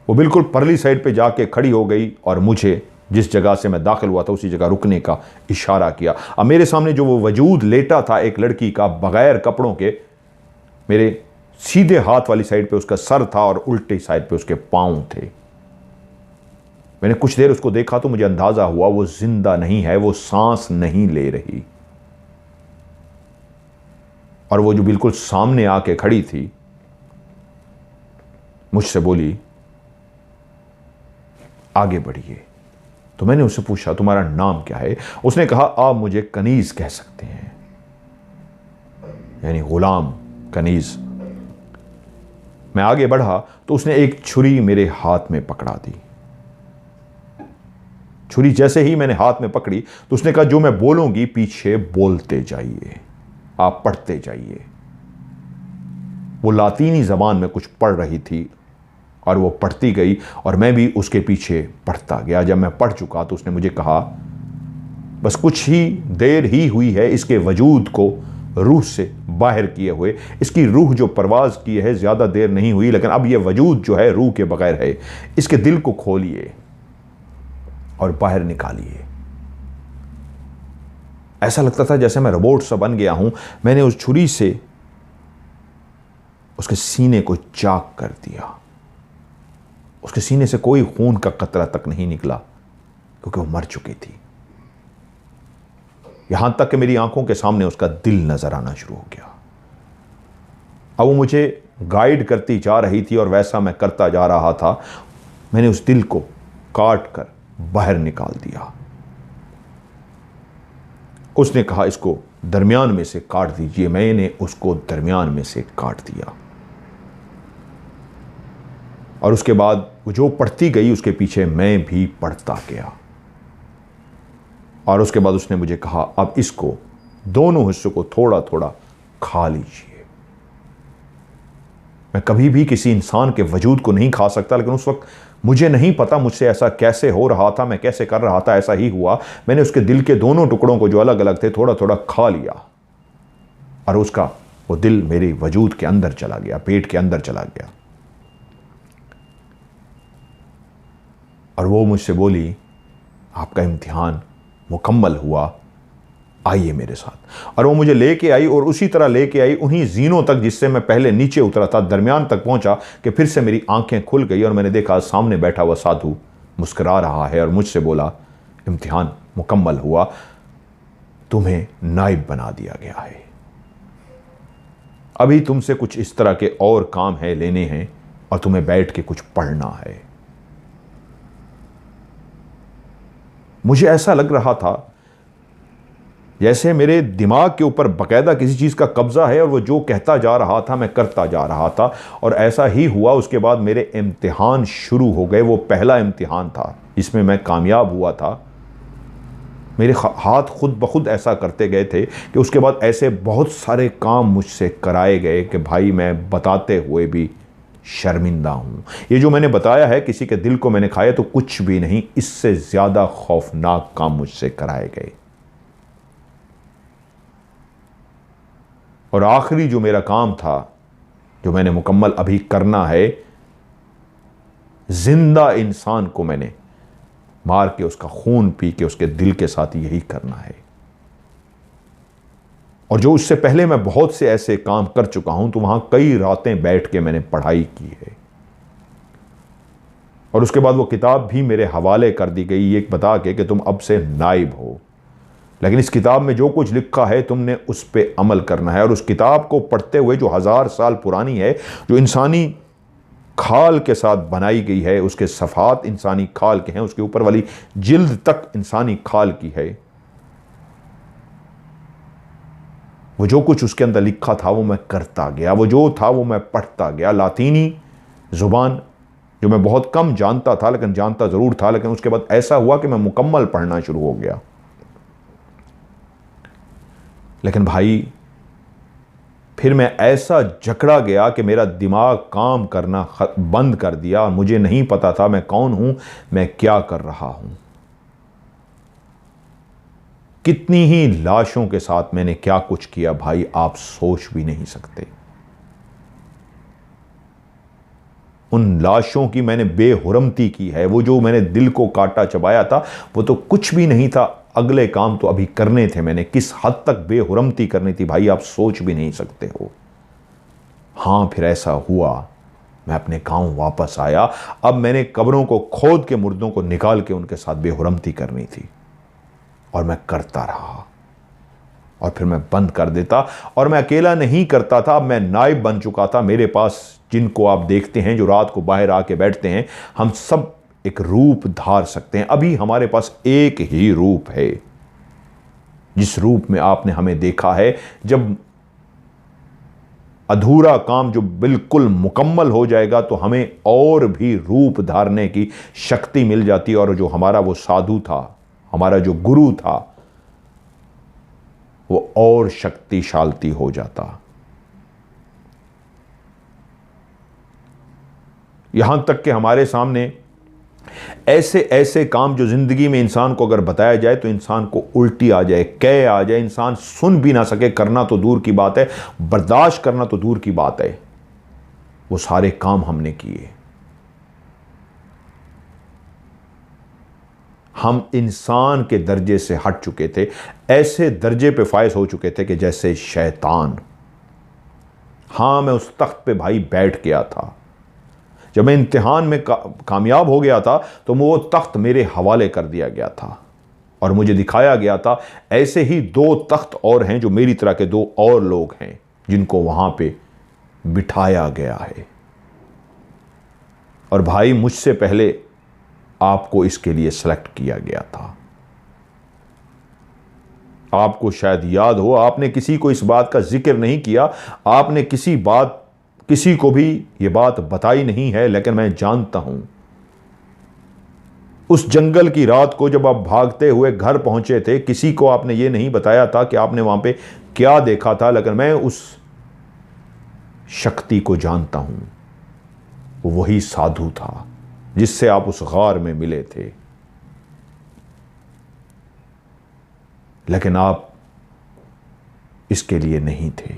वो बिल्कुल परली साइड पे जाके खड़ी हो गई और मुझे जिस जगह से मैं दाखिल हुआ था उसी जगह रुकने का इशारा किया। अब मेरे सामने जो वो वजूद लेटा था एक लड़की का, बगैर कपड़ों के, मेरे सीधे हाथ वाली साइड पे उसका सर था और उल्टी साइड पे उसके पांव थे। मैंने कुछ देर उसको देखा तो मुझे अंदाजा हुआ वो जिंदा नहीं है, वो सांस नहीं ले रही। और वो जो बिल्कुल सामने आके खड़ी थी मुझसे बोली, आगे बढ़िए। तो मैंने उससे पूछा, तुम्हारा नाम क्या है? उसने कहा, आप मुझे कनीज कह सकते हैं, यानी गुलाम कनीज। मैं आगे बढ़ा तो उसने एक छुरी मेरे हाथ में पकड़ा दी। छुरी जैसे ही मैंने हाथ में पकड़ी तो उसने कहा, जो मैं बोलूंगी पीछे बोलते जाइए, आप पढ़ते जाइए। वो लातीनी जबान में कुछ पढ़ रही थी और वो पढ़ती गई और मैं भी उसके पीछे पढ़ता गया। जब मैं पढ़ चुका तो उसने मुझे कहा, बस कुछ ही देर ही हुई है इसके वजूद को रूह से बाहर किए हुए। इसकी रूह जो परवाज की है ज़्यादा देर नहीं हुई, लेकिन अब ये वजूद जो है रूह के बगैर है। इसके दिल को खोलिए और बाहर निकालिए। ऐसा लगता था जैसे मैं रोबोट सा बन गया हूं। मैंने उस छुरी से उसके सीने को चाक कर दिया। उसके सीने से कोई खून का कतरा तक नहीं निकला क्योंकि वो मर चुकी थी। यहां तक कि मेरी आंखों के सामने उसका दिल नजर आना शुरू हो गया। अब वो मुझे गाइड करती जा रही थी और वैसा मैं करता जा रहा था। मैंने उस दिल को काट कर बाहर निकाल दिया। उसने कहा, इसको दरमियान में से काट दीजिए। मैंने उसको दरमियान में से काट दिया और उसके बाद वो जो पढ़ती गई उसके पीछे मैं भी पढ़ता गया। और उसके बाद उसने मुझे कहा, अब इसको दोनों हिस्सों को थोड़ा थोड़ा खा लीजिए। मैं कभी भी किसी इंसान के वजूद को नहीं खा सकता, लेकिन उस वक्त मुझे नहीं पता मुझसे ऐसा कैसे हो रहा था, मैं कैसे कर रहा था। ऐसा ही हुआ। मैंने उसके दिल के दोनों टुकड़ों को जो अलग अलग थे थोड़ा थोड़ा खा लिया और उसका वो दिल मेरे वजूद के अंदर चला गया, पेट के अंदर चला गया। और वो मुझसे बोली, आपका इम्तिहान मुकम्मल हुआ, आइए मेरे साथ। और वो मुझे लेके आई और उसी तरह लेके आई उन्हीं जीनों तक जिससे मैं पहले नीचे उतरा था। दरमियान तक पहुंचा कि फिर से मेरी आंखें खुल गई और मैंने देखा सामने बैठा हुआ साधु मुस्कुरा रहा है और मुझसे बोला, इम्तिहान मुकम्मल हुआ, तुम्हें नाइब बना दिया गया है। अभी तुमसे कुछ इस तरह के और काम है लेने हैं और तुम्हें बैठ के कुछ पढ़ना है। मुझे ऐसा लग रहा था जैसे मेरे दिमाग के ऊपर बाकायदा किसी चीज़ का कब्जा है और वो जो कहता जा रहा था मैं करता जा रहा था। और ऐसा ही हुआ। उसके बाद मेरे इम्तिहान शुरू हो गए। वो पहला इम्तिहान था जिसमें मैं कामयाब हुआ था। मेरे हाथ खुद ब खुद ऐसा करते गए थे कि उसके बाद ऐसे बहुत सारे काम मुझसे कराए गए कि भाई मैं बताते हुए भी शर्मिंदा हूं। ये जो मैंने बताया है किसी के दिल को मैंने खाया तो कुछ भी नहीं, इससे ज़्यादा खौफनाक काम मुझसे कराए गए। और आखिरी जो मेरा काम था जो मैंने मुकम्मल अभी करना है, जिंदा इंसान को मैंने मार के उसका खून पी के उसके दिल के साथ यही करना है। और जो उससे पहले मैं बहुत से ऐसे काम कर चुका हूं तो वहां कई रातें बैठ के मैंने पढ़ाई की है। और उसके बाद वो किताब भी मेरे हवाले कर दी गई ये बता के कि तुम अब से नाइब हो, लेकिन इस किताब में जो कुछ लिखा है तुमने उस पर अमल करना है। और उस किताब को पढ़ते हुए जो 1000 साल पुरानी है, जो इंसानी खाल के साथ बनाई गई है, उसके सफ़ात इंसानी खाल के हैं, उसके ऊपर वाली जिल्द तक इंसानी खाल की है, वो जो कुछ उसके अंदर लिखा था वो मैं करता गया, वो जो था वो मैं पढ़ता गया। लातीनी ज़ुबान जो मैं बहुत कम जानता था, लेकिन जानता ज़रूर था, लेकिन उसके बाद ऐसा हुआ कि मैं मुकम्मल पढ़ना शुरू हो गया। लेकिन भाई फिर मैं ऐसा जकड़ा गया कि मेरा दिमाग काम करना बंद कर दिया और मुझे नहीं पता था मैं कौन हूं, मैं क्या कर रहा हूं। कितनी ही लाशों के साथ मैंने क्या कुछ किया भाई, आप सोच भी नहीं सकते। उन लाशों की मैंने बेहुरमती की है। वो जो मैंने दिल को काटा चबाया था वो तो कुछ भी नहीं था, अगले काम तो अभी करने थे मैंने। किस हद तक बेहुरमती करनी थी भाई, आप सोच भी नहीं सकते हो। हां, फिर ऐसा हुआ, मैं अपने गांव वापस आया। अब मैंने कब्रों को खोद के मुर्दों को निकाल के उनके साथ बेहुरमती करनी थी, और मैं करता रहा। और फिर मैं बंद कर देता, और मैं अकेला नहीं करता था, अब मैं नायब बन चुका था। मेरे पास जिनको आप देखते हैं जो रात को बाहर आके बैठते हैं, हम सब एक रूप धार सकते हैं। अभी हमारे पास एक ही रूप है, जिस रूप में आपने हमें देखा है। जब अधूरा काम जो बिल्कुल मुकम्मल हो जाएगा तो हमें और भी रूप धारने की शक्ति मिल जाती है, और जो हमारा वो साधु था, हमारा जो गुरु था, वो और शक्तिशाली हो जाता। यहां तक कि हमारे सामने ऐसे ऐसे काम जो जिंदगी में इंसान को अगर बताया जाए तो इंसान को उल्टी आ जाए, कै आ जाए, इंसान सुन भी ना सके, करना तो दूर की बात है, बर्दाश्त करना तो दूर की बात है, वो सारे काम हमने किए। हम इंसान के दर्जे से हट चुके थे, ऐसे दर्जे पे फायज हो चुके थे कि जैसे शैतान। हां, मैं उस तख्त पे भाई बैठ गया था। जब मैं इम्तिहान में कामयाब हो गया था तो वो तख्त मेरे हवाले कर दिया गया था, और मुझे दिखाया गया था ऐसे ही 2 तख्त और हैं जो मेरी तरह के 2 और लोग हैं जिनको वहां पे बिठाया गया है। और भाई मुझसे पहले आपको इसके लिए सेलेक्ट किया गया था। आपको शायद याद हो, आपने किसी को इस बात का जिक्र नहीं किया, आपने किसी को भी यह बात बताई नहीं है, लेकिन मैं जानता हूं उस जंगल की रात को जब आप भागते हुए घर पहुंचे थे, किसी को आपने ये नहीं बताया था कि आपने वहां पे क्या देखा था, लेकिन मैं उस शक्ति को जानता हूं। वो वही साधु था जिससे आप उस गार में मिले थे। लेकिन आप इसके लिए नहीं थे।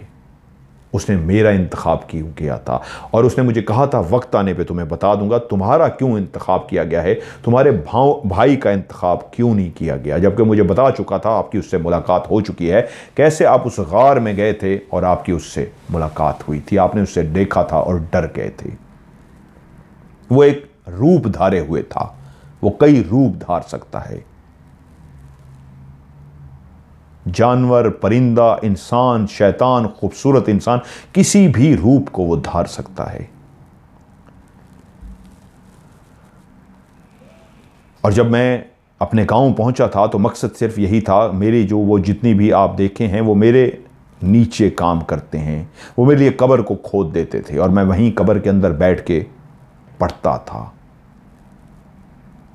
उसने मेरा इंतखाब क्यों किया था, और उसने मुझे कहा था वक्त आने पे तुम्हें बता दूंगा तुम्हारा क्यों इंतखाब किया गया है, तुम्हारे भाई का इंतखाब क्यों नहीं किया गया, जबकि मुझे बता चुका था, आपकी उससे मुलाकात हो चुकी है, कैसे आप उस गार में गए थे और आपकी उससे मुलाकात हुई थी, आपने उससे देखा था और डर गए थे। वो एक रूप धारे हुए था, वो कई रूप धार सकता है। जानवर, परिंदा, इंसान, शैतान, खूबसूरत इंसान, किसी भी रूप को वो धार सकता है। और जब मैं अपने गांव पहुंचा था तो मकसद सिर्फ यही था, मेरी जो वो जितनी भी आप देखे हैं वो मेरे नीचे काम करते हैं, वो मेरे लिए कब्र को खोद देते थे और मैं वहीं कब्र के अंदर बैठ के पढ़ता था।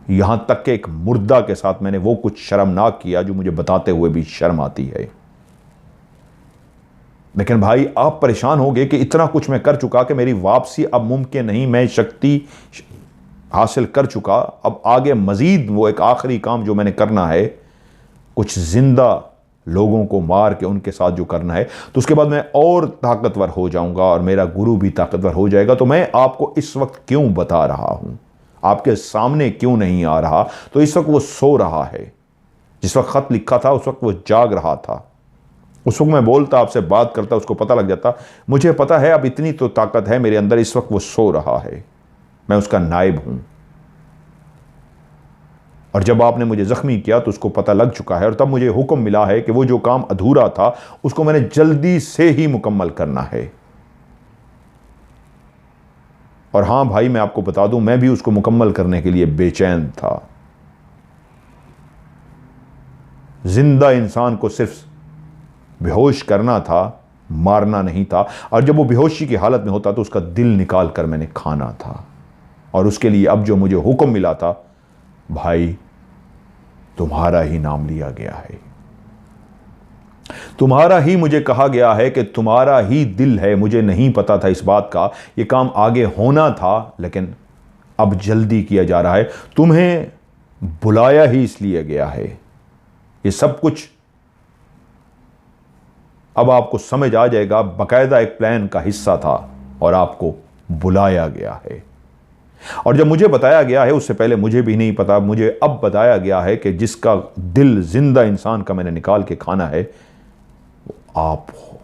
यहां तक कि एक मुर्दा के साथ मैंने वो कुछ शर्मनाक किया जो मुझे बताते हुए भी शर्म आती है। लेकिन भाई आप परेशान हो गए कि इतना कुछ मैं कर चुका कि मेरी वापसी अब मुमकिन नहीं, मैं शक्ति हासिल कर चुका, अब आगे मजीद वो एक आखिरी काम जो मैंने करना है, कुछ जिंदा लोगों को मार के उनके साथ जो करना है, तो उसके बाद मैं और ताकतवर हो जाऊंगा और मेरा गुरु भी ताकतवर हो जाएगा। तो मैं आपको इस वक्त क्यों बता रहा हूं, आपके सामने क्यों नहीं आ रहा, तो इस वक्त वो सो रहा है। जिस वक्त खत लिखा था उस वक्त वो जाग रहा था। उस वक्त मैं बोलता, आपसे बात करता, उसको पता लग जाता, मुझे पता है अब इतनी तो ताकत है मेरे अंदर, इस वक्त वो सो रहा है, मैं उसका नायब हूं। और जब आपने मुझे जख्मी किया तो उसको पता लग चुका है, और तब मुझे हुक्म मिला है कि वो जो काम अधूरा था उसको मैंने जल्दी से ही मुकम्मल करना है। और हां भाई, मैं आपको बता दूं, मैं भी उसको मुकम्मल करने के लिए बेचैन था। जिंदा इंसान को सिर्फ बेहोश करना था, मारना नहीं था। और जब वो बेहोशी की हालत में होता तो उसका दिल निकाल कर मैंने खाना था। और उसके लिए अब जो मुझे हुक्म मिला था, भाई तुम्हारा ही नाम लिया गया है, तुम्हारा ही मुझे कहा गया है कि तुम्हारा ही दिल है। मुझे नहीं पता था इस बात का, ये काम आगे होना था लेकिन अब जल्दी किया जा रहा है। तुम्हें बुलाया ही इसलिए गया है। ये सब कुछ अब आपको समझ आ जाएगा, बाकायदा एक प्लान का हिस्सा था और आपको बुलाया गया है। और जब मुझे बताया गया है, उससे पहले मुझे भी नहीं पता, मुझे अब बताया गया है कि जिसका दिल जिंदा इंसान का मैंने निकाल के खाना है वो आप हो।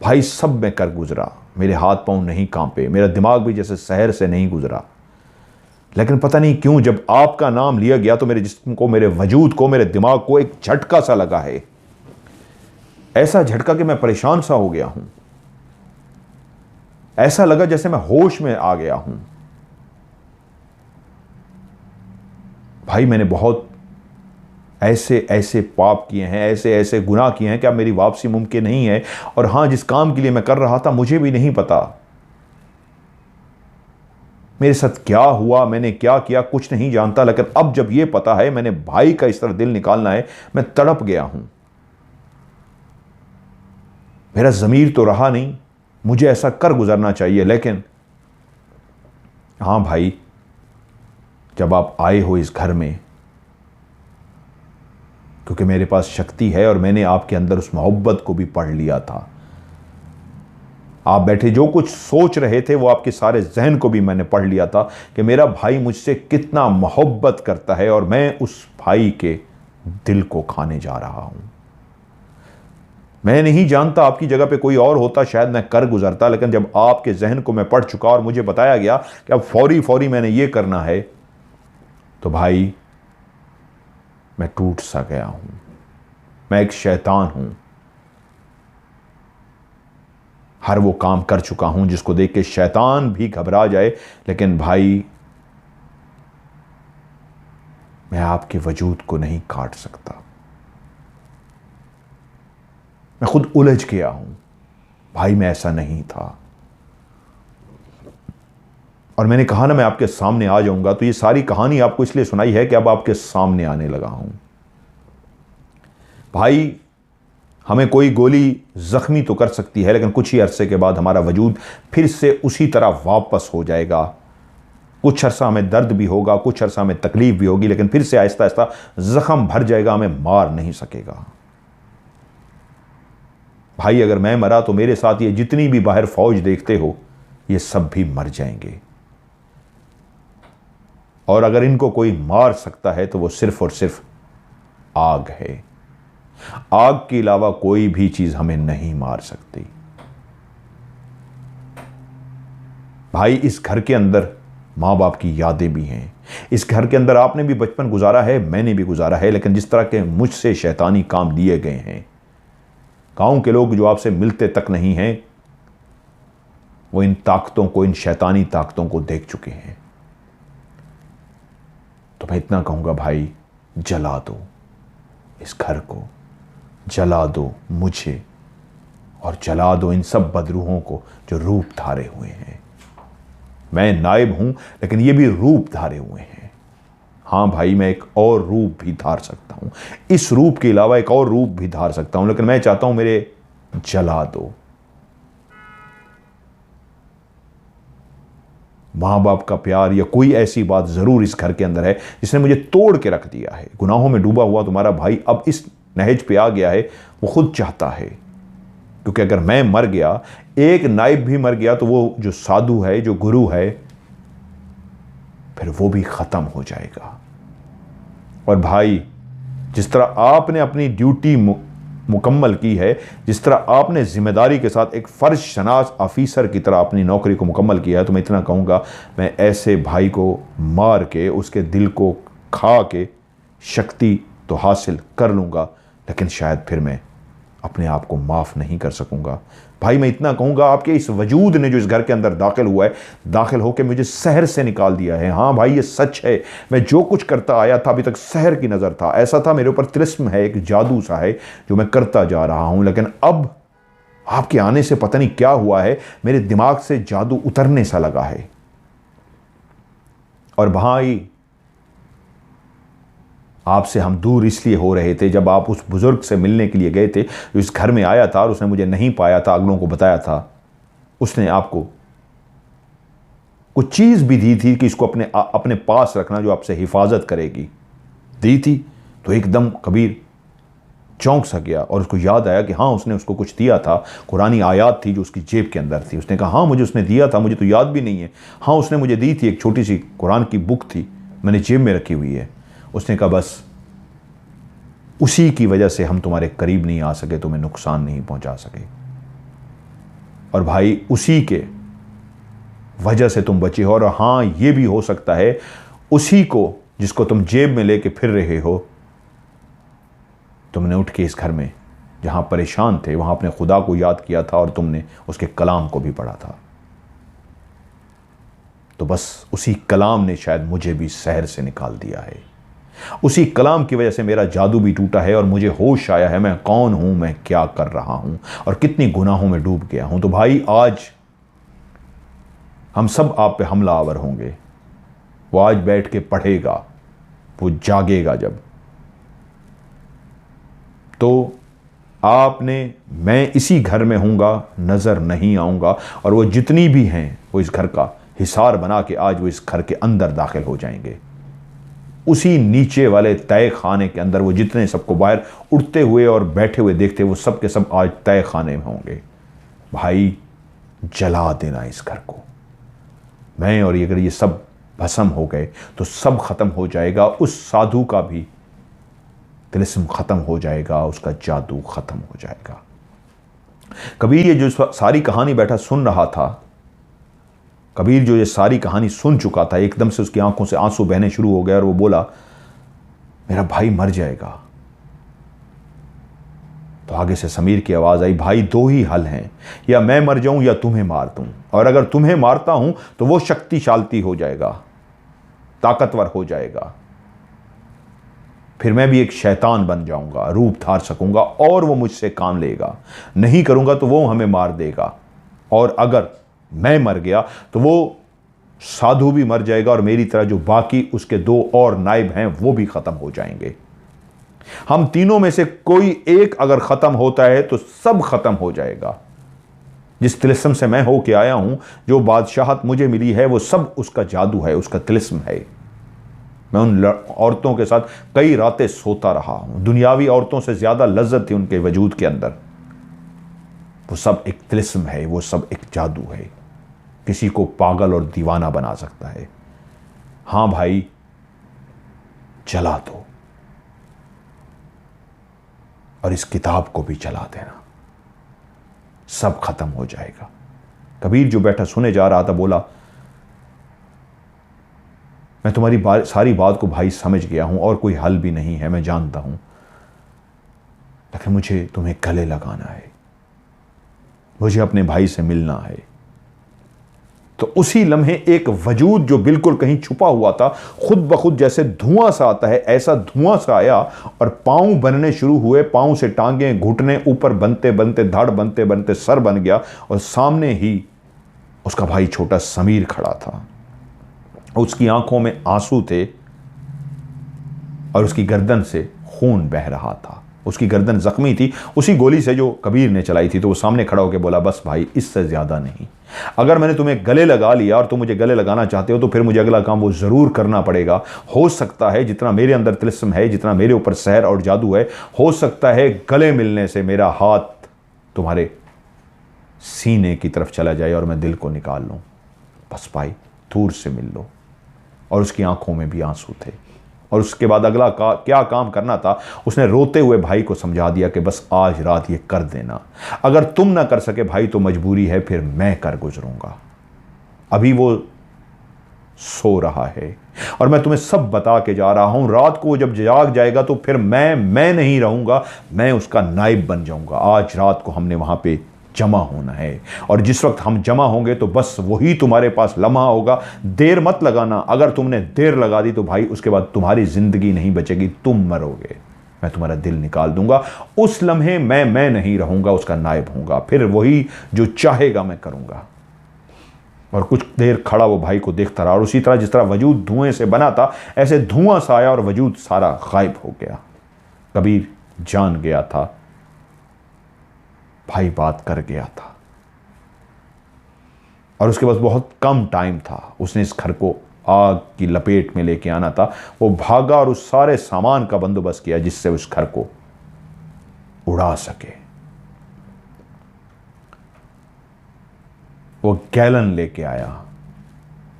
भाई सब मैं कर गुजरा, मेरे हाथ पांव नहीं कांपे, मेरा दिमाग भी जैसे शहर से नहीं गुजरा, लेकिन पता नहीं क्यों जब आपका नाम लिया गया तो मेरे जिस्म को, मेरे वजूद को, मेरे दिमाग को एक झटका सा लगा है। ऐसा झटका कि मैं परेशान सा हो गया हूं। ऐसा लगा जैसे मैं होश में आ गया हूं। भाई मैंने बहुत ऐसे ऐसे पाप किए हैं, ऐसे ऐसे गुनाह किए हैं कि अब मेरी वापसी मुमकिन नहीं है। और हां, जिस काम के लिए मैं कर रहा था मुझे भी नहीं पता मेरे साथ क्या हुआ, मैंने क्या किया, कुछ नहीं जानता। लेकिन अब जब यह पता है मैंने भाई का इस तरह दिल निकालना है, मैं तड़प गया हूं। मेरा ज़मीर तो रहा नहीं, मुझे ऐसा कर गुजरना चाहिए। लेकिन हां भाई, जब आप आए हो इस घर में, क्योंकि मेरे पास शक्ति है और मैंने आपके अंदर उस मोहब्बत को भी पढ़ लिया था। आप बैठे जो कुछ सोच रहे थे वो आपके सारे जहन को भी मैंने पढ़ लिया था कि मेरा भाई मुझसे कितना मोहब्बत करता है और मैं उस भाई के दिल को खाने जा रहा हूं। मैं नहीं जानता, आपकी जगह पे कोई और होता शायद मैं कर गुजरता, लेकिन जब आपके जहन को मैं पढ़ चुका और मुझे बताया गया कि अब फौरी फौरी मैंने ये करना है, तो भाई मैं टूट सा गया हूं। मैं एक शैतान हूं, हर वो काम कर चुका हूं जिसको देख के शैतान भी घबरा जाए। लेकिन भाई मैं आपके वजूद को नहीं काट सकता। मैं खुद उलझ गया हूं। भाई मैं ऐसा नहीं था। और मैंने कहा ना मैं आपके सामने आ जाऊंगा, तो ये सारी कहानी आपको इसलिए सुनाई है कि अब आपके सामने आने लगा हूं। भाई हमें कोई गोली जख्मी तो कर सकती है, लेकिन कुछ ही अरसे के बाद हमारा वजूद फिर से उसी तरह वापस हो जाएगा। कुछ अरसा हमें दर्द भी होगा, कुछ अरसा हमें तकलीफ भी होगी, लेकिन फिर से आहिस्ता आहिस्ता जख्म भर जाएगा, हमें मार नहीं सकेगा। भाई अगर मैं मरा तो मेरे साथ ये जितनी भी बाहर फौज देखते हो ये सब भी मर जाएंगे। और अगर इनको कोई मार सकता है तो वो सिर्फ और सिर्फ आग है। आग के अलावा कोई भी चीज हमें नहीं मार सकती। भाई इस घर के अंदर मां बाप की यादें भी हैं। इस घर के अंदर आपने भी बचपन गुजारा है, मैंने भी गुजारा है, लेकिन जिस तरह के मुझसे शैतानी काम लिए गए हैं, गांव के लोग जो आपसे मिलते तक नहीं हैं वो इन ताकतों को, इन शैतानी ताकतों को देख चुके हैं। तो मैं इतना कहूंगा भाई, जला दो इस घर को, जला दो मुझे, और जला दो इन सब बदरूहों को जो रूप धारे हुए हैं। मैं नायब हूं लेकिन ये भी रूप धारे हुए हैं। हां भाई मैं एक और रूप भी धार सकता हूं, इस रूप के अलावा एक और रूप भी धार सकता हूं, लेकिन मैं चाहता हूं मेरे जला दो। मां बाप का प्यार या कोई ऐसी बात जरूर इस घर के अंदर है जिसने मुझे तोड़ के रख दिया है। गुनाहों में डूबा हुआ तुम्हारा भाई अब इस नहज पे आ गया है, वो खुद चाहता है। क्योंकि अगर मैं मर गया, एक नाइब भी मर गया, तो वो जो साधु है, जो गुरु है, फिर वो भी खत्म हो जाएगा। और भाई जिस तरह आपने अपनी ड्यूटी मुकम्मल की है, जिस तरह आपने जिम्मेदारी के साथ एक फर्ज शनास ऑफिसर की तरह अपनी नौकरी को मुकम्मल किया है, तो मैं इतना कहूँगा, मैं ऐसे भाई को मार के, उसके दिल को खा के शक्ति तो हासिल कर लूँगा, लेकिन शायद फिर मैं अपने आप को माफ़ नहीं कर सकूँगा। भाई मैं इतना कहूँगा, आपके इस वजूद ने जो इस घर के अंदर दाखिल हुआ है, दाखिल होकर मुझे सहर से निकाल दिया है। हाँ भाई ये सच है, मैं जो कुछ करता आया था अभी तक सहर की नज़र था, ऐसा था मेरे ऊपर तिलिस्म है, एक जादू सा है जो मैं करता जा रहा हूँ। लेकिन अब आपके आने से पता नहीं क्या हुआ है, मेरे दिमाग से जादू उतरने सा लगा है। और भाई आपसे हम दूर इसलिए हो रहे थे, जब आप उस बुजुर्ग से मिलने के लिए गए थे जो इस घर में आया था और उसने मुझे नहीं पाया था, अगलों को बताया था, उसने आपको कुछ चीज़ भी दी थी कि इसको अपने पास रखना जो आपसे हिफाजत करेगी, दी थी। तो एकदम कबीर चौंक सा गया और उसको याद आया कि हाँ उसने उसको कुछ दिया था, कुरानी आयत थी जो उसकी जेब के अंदर थी। उसने कहा हाँ मुझे उसने दिया था, मुझे तो याद भी नहीं है, हाँ उसने मुझे दी थी, एक छोटी सी कुरान की बुक थी, मैंने जेब में रखी हुई है। उसने कहा बस उसी की वजह से हम तुम्हारे करीब नहीं आ सके, तुम्हें नुकसान नहीं पहुंचा सके। और भाई उसी के वजह से तुम बचे हो। और हाँ ये भी हो सकता है उसी को जिसको तुम जेब में लेके फिर रहे हो, तुमने उठ के इस घर में जहां परेशान थे वहां अपने खुदा को याद किया था और तुमने उसके कलाम को भी पढ़ा था। तो बस उसी कलाम ने शायद मुझे भी सहर से निकाल दिया है। उसी कलाम की वजह से मेरा जादू भी टूटा है और मुझे होश आया है मैं कौन हूं, मैं क्या कर रहा हूं और कितनी गुनाहों में डूब गया हूं। तो भाई आज हम सब आप पे हमला आवर होंगे। वो आज बैठ के पढ़ेगा, वो जागेगा जब, तो आपने, मैं इसी घर में हूंगा, नजर नहीं आऊंगा। और वो जितनी भी हैं वो इस घर का हिसार बना के आज वो इस घर के अंदर दाखिल हो जाएंगे। उसी नीचे वाले तय खाने के अंदर वो जितने सबको बाहर उड़ते हुए और बैठे हुए देखते, वो सब के सब आज तय खाने में होंगे। भाई जला देना इस घर को। मैं और अगर ये सब भस्म हो गए तो सब खत्म हो जाएगा, उस साधु का भी तिलिस्म खत्म हो जाएगा, उसका जादू खत्म हो जाएगा। कबीर ये जो सारी कहानी बैठा सुन रहा था, कबीर जो ये सारी कहानी सुन चुका था, एकदम से उसकी आंखों से आंसू बहने शुरू हो गए और वो बोला मेरा भाई मर जाएगा। तो आगे से समीर की आवाज आई, भाई दो ही हल हैं, या मैं मर जाऊं या तुम्हें मार दूं। और अगर तुम्हें मारता हूं तो वो शक्तिशाली हो जाएगा, ताकतवर हो जाएगा, फिर मैं भी एक शैतान बन जाऊंगा, रूप धार सकूंगा और वो मुझसे काम लेगा। नहीं करूंगा तो वो हमें मार देगा। और अगर मैं मर गया तो वो साधु भी मर जाएगा और मेरी तरह जो बाकी उसके दो और नाइब हैं वो भी खत्म हो जाएंगे। हम तीनों में से कोई एक अगर खत्म होता है तो सब खत्म हो जाएगा। जिस तिलिस्म से मैं होके आया हूं, जो बादशाहत मुझे मिली है, वो सब उसका जादू है, उसका तिलिस्म है। मैं उन औरतों के साथ कई रातें सोता रहा हूं, दुनियावी औरतों से ज्यादा लज्जत थी उनके वजूद के अंदर। वो सब एक तिलिस्म है, वो सब एक जादू है, किसी को पागल और दीवाना बना सकता है। हां भाई जला दो और इस किताब को भी जला देना, सब खत्म हो जाएगा। कबीर जो बैठा सुने जा रहा था बोला मैं तुम्हारी सारी बात को भाई समझ गया हूं और कोई हल भी नहीं है, मैं जानता हूं, लेकिन मुझे तुम्हें गले लगाना है, मुझे अपने भाई से मिलना है। तो उसी लम्हे एक वजूद जो बिल्कुल कहीं छुपा हुआ था, खुद ब खुद जैसे धुआं सा आता है, ऐसा धुआं सा आया और पांव बनने शुरू हुए। पांव से टांगे, घुटने ऊपर बनते बनते, धड़ बनते बनते सर बन गया और सामने ही उसका भाई छोटा समीर खड़ा था। उसकी आंखों में आंसू थे और उसकी गर्दन से खून बह रहा था। उसकी गर्दन जख्मी थी उसी गोली से जो कबीर ने चलाई थी। तो वो सामने खड़ा होकर बोला बस भाई इससे ज्यादा नहीं, अगर मैंने तुम्हें गले लगा लिया और तुम मुझे गले लगाना चाहते हो तो फिर मुझे अगला काम वो जरूर करना पड़ेगा। हो सकता है जितना मेरे अंदर तिलिस्म है, जितना मेरे ऊपर सहर और जादू है, हो सकता है गले मिलने से मेरा हाथ तुम्हारे सीने की तरफ चला जाए और मैं दिल को निकाल लूं। बस भाई दूर से मिल लो। और उसकी आंखों में भी आंसू थे। और उसके बाद अगला क्या काम करना था उसने रोते हुए भाई को समझा दिया कि बस आज रात ये कर देना, अगर तुम ना कर सके भाई तो मजबूरी है, फिर मैं कर गुजरूंगा। अभी वो सो रहा है और मैं तुम्हें सब बता के जा रहा हूं। रात को जब जाग जाएगा तो फिर मैं नहीं रहूंगा, मैं उसका नाइब बन जाऊंगा। आज रात को हमने वहां पे जमा होना है। और जिस वक्त हम जमा होंगे तो बस वही तुम्हारे पास लम्हा होगा। देर मत लगाना, अगर तुमने देर लगा दी तो भाई उसके बाद तुम्हारी जिंदगी नहीं बचेगी, तुम मरोगे। मैं तुम्हारा दिल निकाल दूंगा। उस लम्हे मैं नहीं रहूंगा, उसका नायब होऊंगा। फिर वही जो चाहेगा मैं करूंगा। और कुछ देर खड़ा वो भाई को देखता रहा, और उसी तरह जिस तरह वजूद धुएं से बना था ऐसे धुआं सा आया और वजूद सारा गायब हो गया। कबीर जान गया था भाई बात कर गया था, और उसके पास बहुत कम टाइम था। उसने इस घर को आग की लपेट में लेके आना था। वो भागा और उस सारे सामान का बंदोबस्त किया जिससे उस घर को उड़ा सके। वो गैलन लेके आया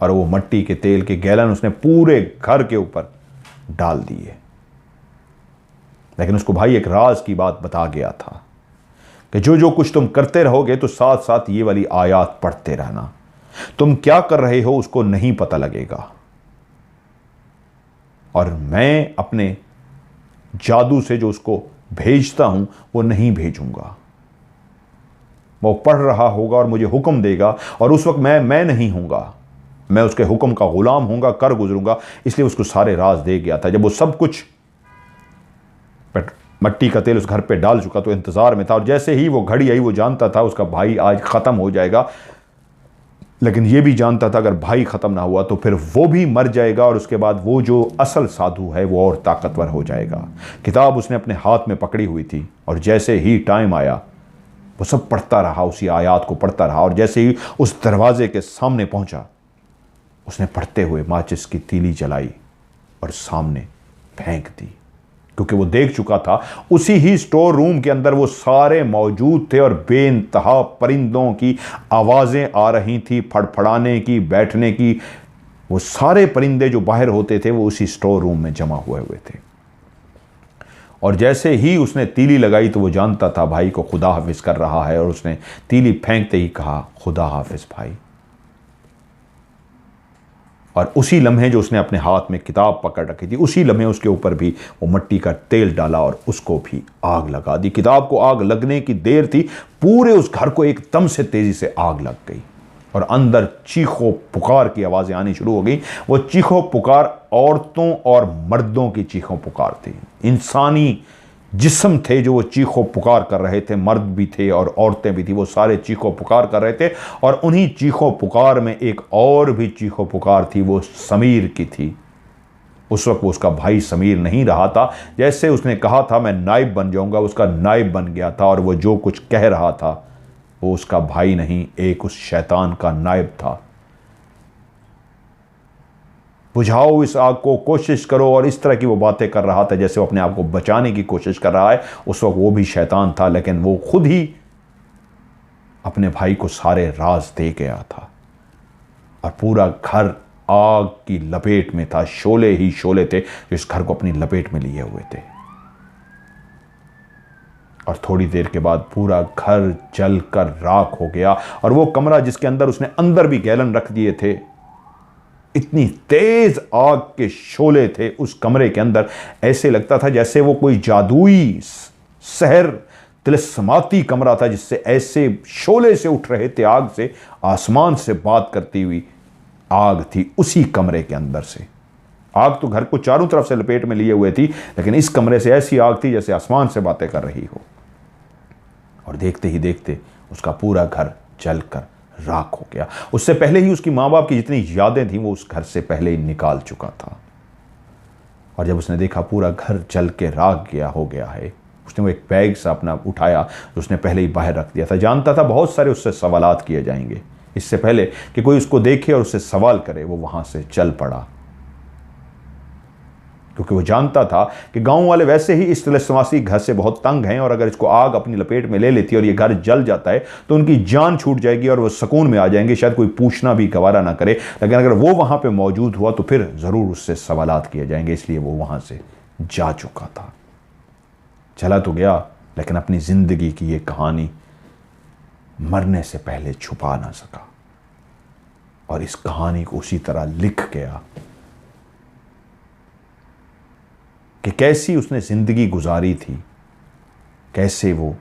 और वो मिट्टी के तेल के गैलन उसने पूरे घर के ऊपर डाल दिए। लेकिन उसको भाई एक राज की बात बता गया था कि जो जो कुछ तुम करते रहोगे तो साथ साथ ये वाली आयत पढ़ते रहना। तुम क्या कर रहे हो उसको नहीं पता लगेगा, और मैं अपने जादू से जो उसको भेजता हूं वो नहीं भेजूंगा। वो पढ़ रहा होगा और मुझे हुक्म देगा, और उस वक्त मैं नहीं हूंगा, मैं उसके हुक्म का गुलाम हूंगा, कर गुजरूंगा। इसलिए उसको सारे राज दे गया था। जब वो सब कुछ मिट्टी का तेल उस घर पे डाल चुका तो इंतजार में था, और जैसे ही वो घड़ी आई वो जानता था उसका भाई आज खत्म हो जाएगा। लेकिन ये भी जानता था अगर भाई खत्म ना हुआ तो फिर वो भी मर जाएगा, और उसके बाद वो जो असल साधु है वो और ताकतवर हो जाएगा। किताब उसने अपने हाथ में पकड़ी हुई थी, और जैसे ही टाइम आया वो सब पढ़ता रहा, उसी आयत को पढ़ता रहा। और जैसे ही उस दरवाजे के सामने पहुंचा उसने पढ़ते हुए माचिस की तीली जलाई और सामने फेंक दी, क्योंकि वो देख चुका था उसी ही स्टोर रूम के अंदर वो सारे मौजूद थे, और बेइंतहा परिंदों की आवाज़ें आ रही थी, फड़फड़ाने की, बैठने की। वो सारे परिंदे जो बाहर होते थे वो उसी स्टोर रूम में जमा हुए थे। और जैसे ही उसने तीली लगाई तो वो जानता था भाई को खुदा हाफिज कर रहा है, और उसने तीली फेंकते ही कहा खुदा हाफिज भाई। और उसी लम्हे जो उसने अपने हाथ में किताब पकड़ रखी थी उसी लम्हे उसके ऊपर भी वो मिट्टी का तेल डाला और उसको भी आग लगा दी। किताब को आग लगने की देर थी, पूरे उस घर को एकदम से तेजी से आग लग गई, और अंदर चीखों पुकार की आवाज़ें आनी शुरू हो गई। वो चीखों पुकार औरतों और मर्दों की चीखों पुकार थी। इंसानी जिस्म थे जो वो चीखों पुकार कर रहे थे, मर्द भी थे और औरतें भी थी, वो सारे चीखों पुकार कर रहे थे। और उन्हीं चीखों पुकार में एक और भी चीखों पुकार थी, वो समीर की थी। उस वक्त वो उसका भाई समीर नहीं रहा था। जैसे उसने कहा था मैं नायब बन जाऊंगा, उसका नायब बन गया था, और वो जो कुछ कह रहा था वो उसका भाई नहीं, एक उस शैतान का नायब था। बुझाओ इस आग को, कोशिश करो, और इस तरह की वो बातें कर रहा था जैसे वो अपने आप को बचाने की कोशिश कर रहा है। उस वक्त वो भी शैतान था, लेकिन वो खुद ही अपने भाई को सारे राज दे गया था, और पूरा घर आग की लपेट में था। शोले ही शोले थे जो इस घर को अपनी लपेट में लिए हुए थे। और थोड़ी देर के बाद पूरा घर जलकर राख हो गया, और वो कमरा जिसके अंदर उसने अंदर भी गैलन रख दिए थे, इतनी तेज आग के शोले थे उस कमरे के अंदर, ऐसे लगता था जैसे वो कोई जादुई शहर तिलस्माती कमरा था, जिससे ऐसे शोले से उठ रहे थे आग से, आसमान से बात करती हुई आग थी उसी कमरे के अंदर से। आग तो घर को चारों तरफ से लपेट में लिए हुए थी, लेकिन इस कमरे से ऐसी आग थी जैसे आसमान से बातें कर रही हो। और देखते ही देखते उसका पूरा घर जलकर राख हो गया। उससे पहले ही उसकी माँ बाप की जितनी यादें थीं वो उस घर से पहले ही निकाल चुका था। और जब उसने देखा पूरा घर जल के राख हो गया है, उसने वो एक बैग सा अपना उठाया जो उसने पहले ही बाहर रख दिया था। जानता था बहुत सारे उससे सवालात किए जाएंगे, इससे पहले कि कोई उसको देखे और उससे सवाल करे वो वहां से चल पड़ा, क्योंकि वो जानता था कि गांव वाले वैसे ही इस तिलस्माती घर से बहुत तंग हैं, और अगर इसको आग अपनी लपेट में ले लेती है और ये घर जल जाता है तो उनकी जान छूट जाएगी और वो सुकून में आ जाएंगे, शायद कोई पूछना भी गवारा ना करे। लेकिन अगर वो वहां पे मौजूद हुआ तो फिर ज़रूर उससे सवालात किए जाएंगे, इसलिए वो वहां से जा चुका था। चला तो गया, लेकिन अपनी ज़िंदगी की ये कहानी मरने से पहले छुपा ना सका, और इस कहानी को उसी तरह लिख गया कि कैसी उसने ज़िंदगी गुजारी थी, कैसे वो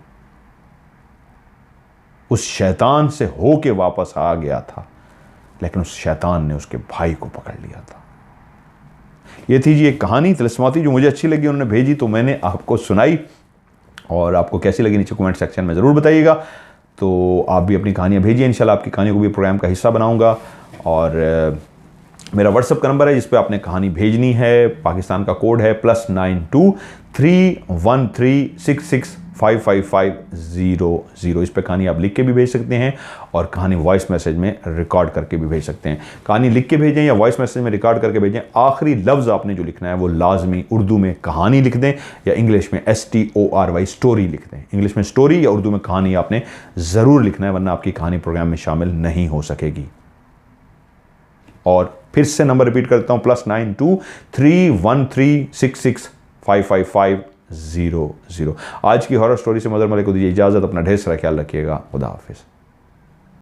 उस शैतान से होके वापस आ गया था, लेकिन उस शैतान ने उसके भाई को पकड़ लिया था। ये थी जी एक कहानी तिलिस्माती जो मुझे अच्छी लगी, उन्होंने भेजी तो मैंने आपको सुनाई। और आपको कैसी लगी नीचे कमेंट सेक्शन में ज़रूर बताइएगा। तो आप भी अपनी कहानियाँ भेजिए, इंशाल्लाह आपकी कहानी को भी प्रोग्राम का हिस्सा बनाऊंगा। और मेरा व्हाट्सएप का नंबर है जिस पे आपने कहानी भेजनी है, पाकिस्तान का कोड है +92 313 665550। इस पे कहानी आप लिख के भी भेज सकते हैं और कहानी वॉइस मैसेज में रिकॉर्ड करके भी भेज सकते हैं। कहानी लिख के भेजें या वॉइस मैसेज में रिकॉर्ड करके भेजें, आखिरी लफ्ज़ आपने जो लिखना है वो लाजमी उर्दू में कहानी लिख दें या इंग्लिश में STORY स्टोरी लिख दें। इंग्लिश में स्टोरी या उर्दू में कहानी आपने ज़रूर लिखना है, वरना आपकी कहानी प्रोग्राम में शामिल नहीं हो सकेगी। और फिर से नंबर रिपीट करता हूं, +92 313 665550। आज की हॉरर स्टोरी से मदर मलिक को दीजिए इजाज़त। अपना ढेर सारा ख्याल रखिएगा। खुदा हाफिज़।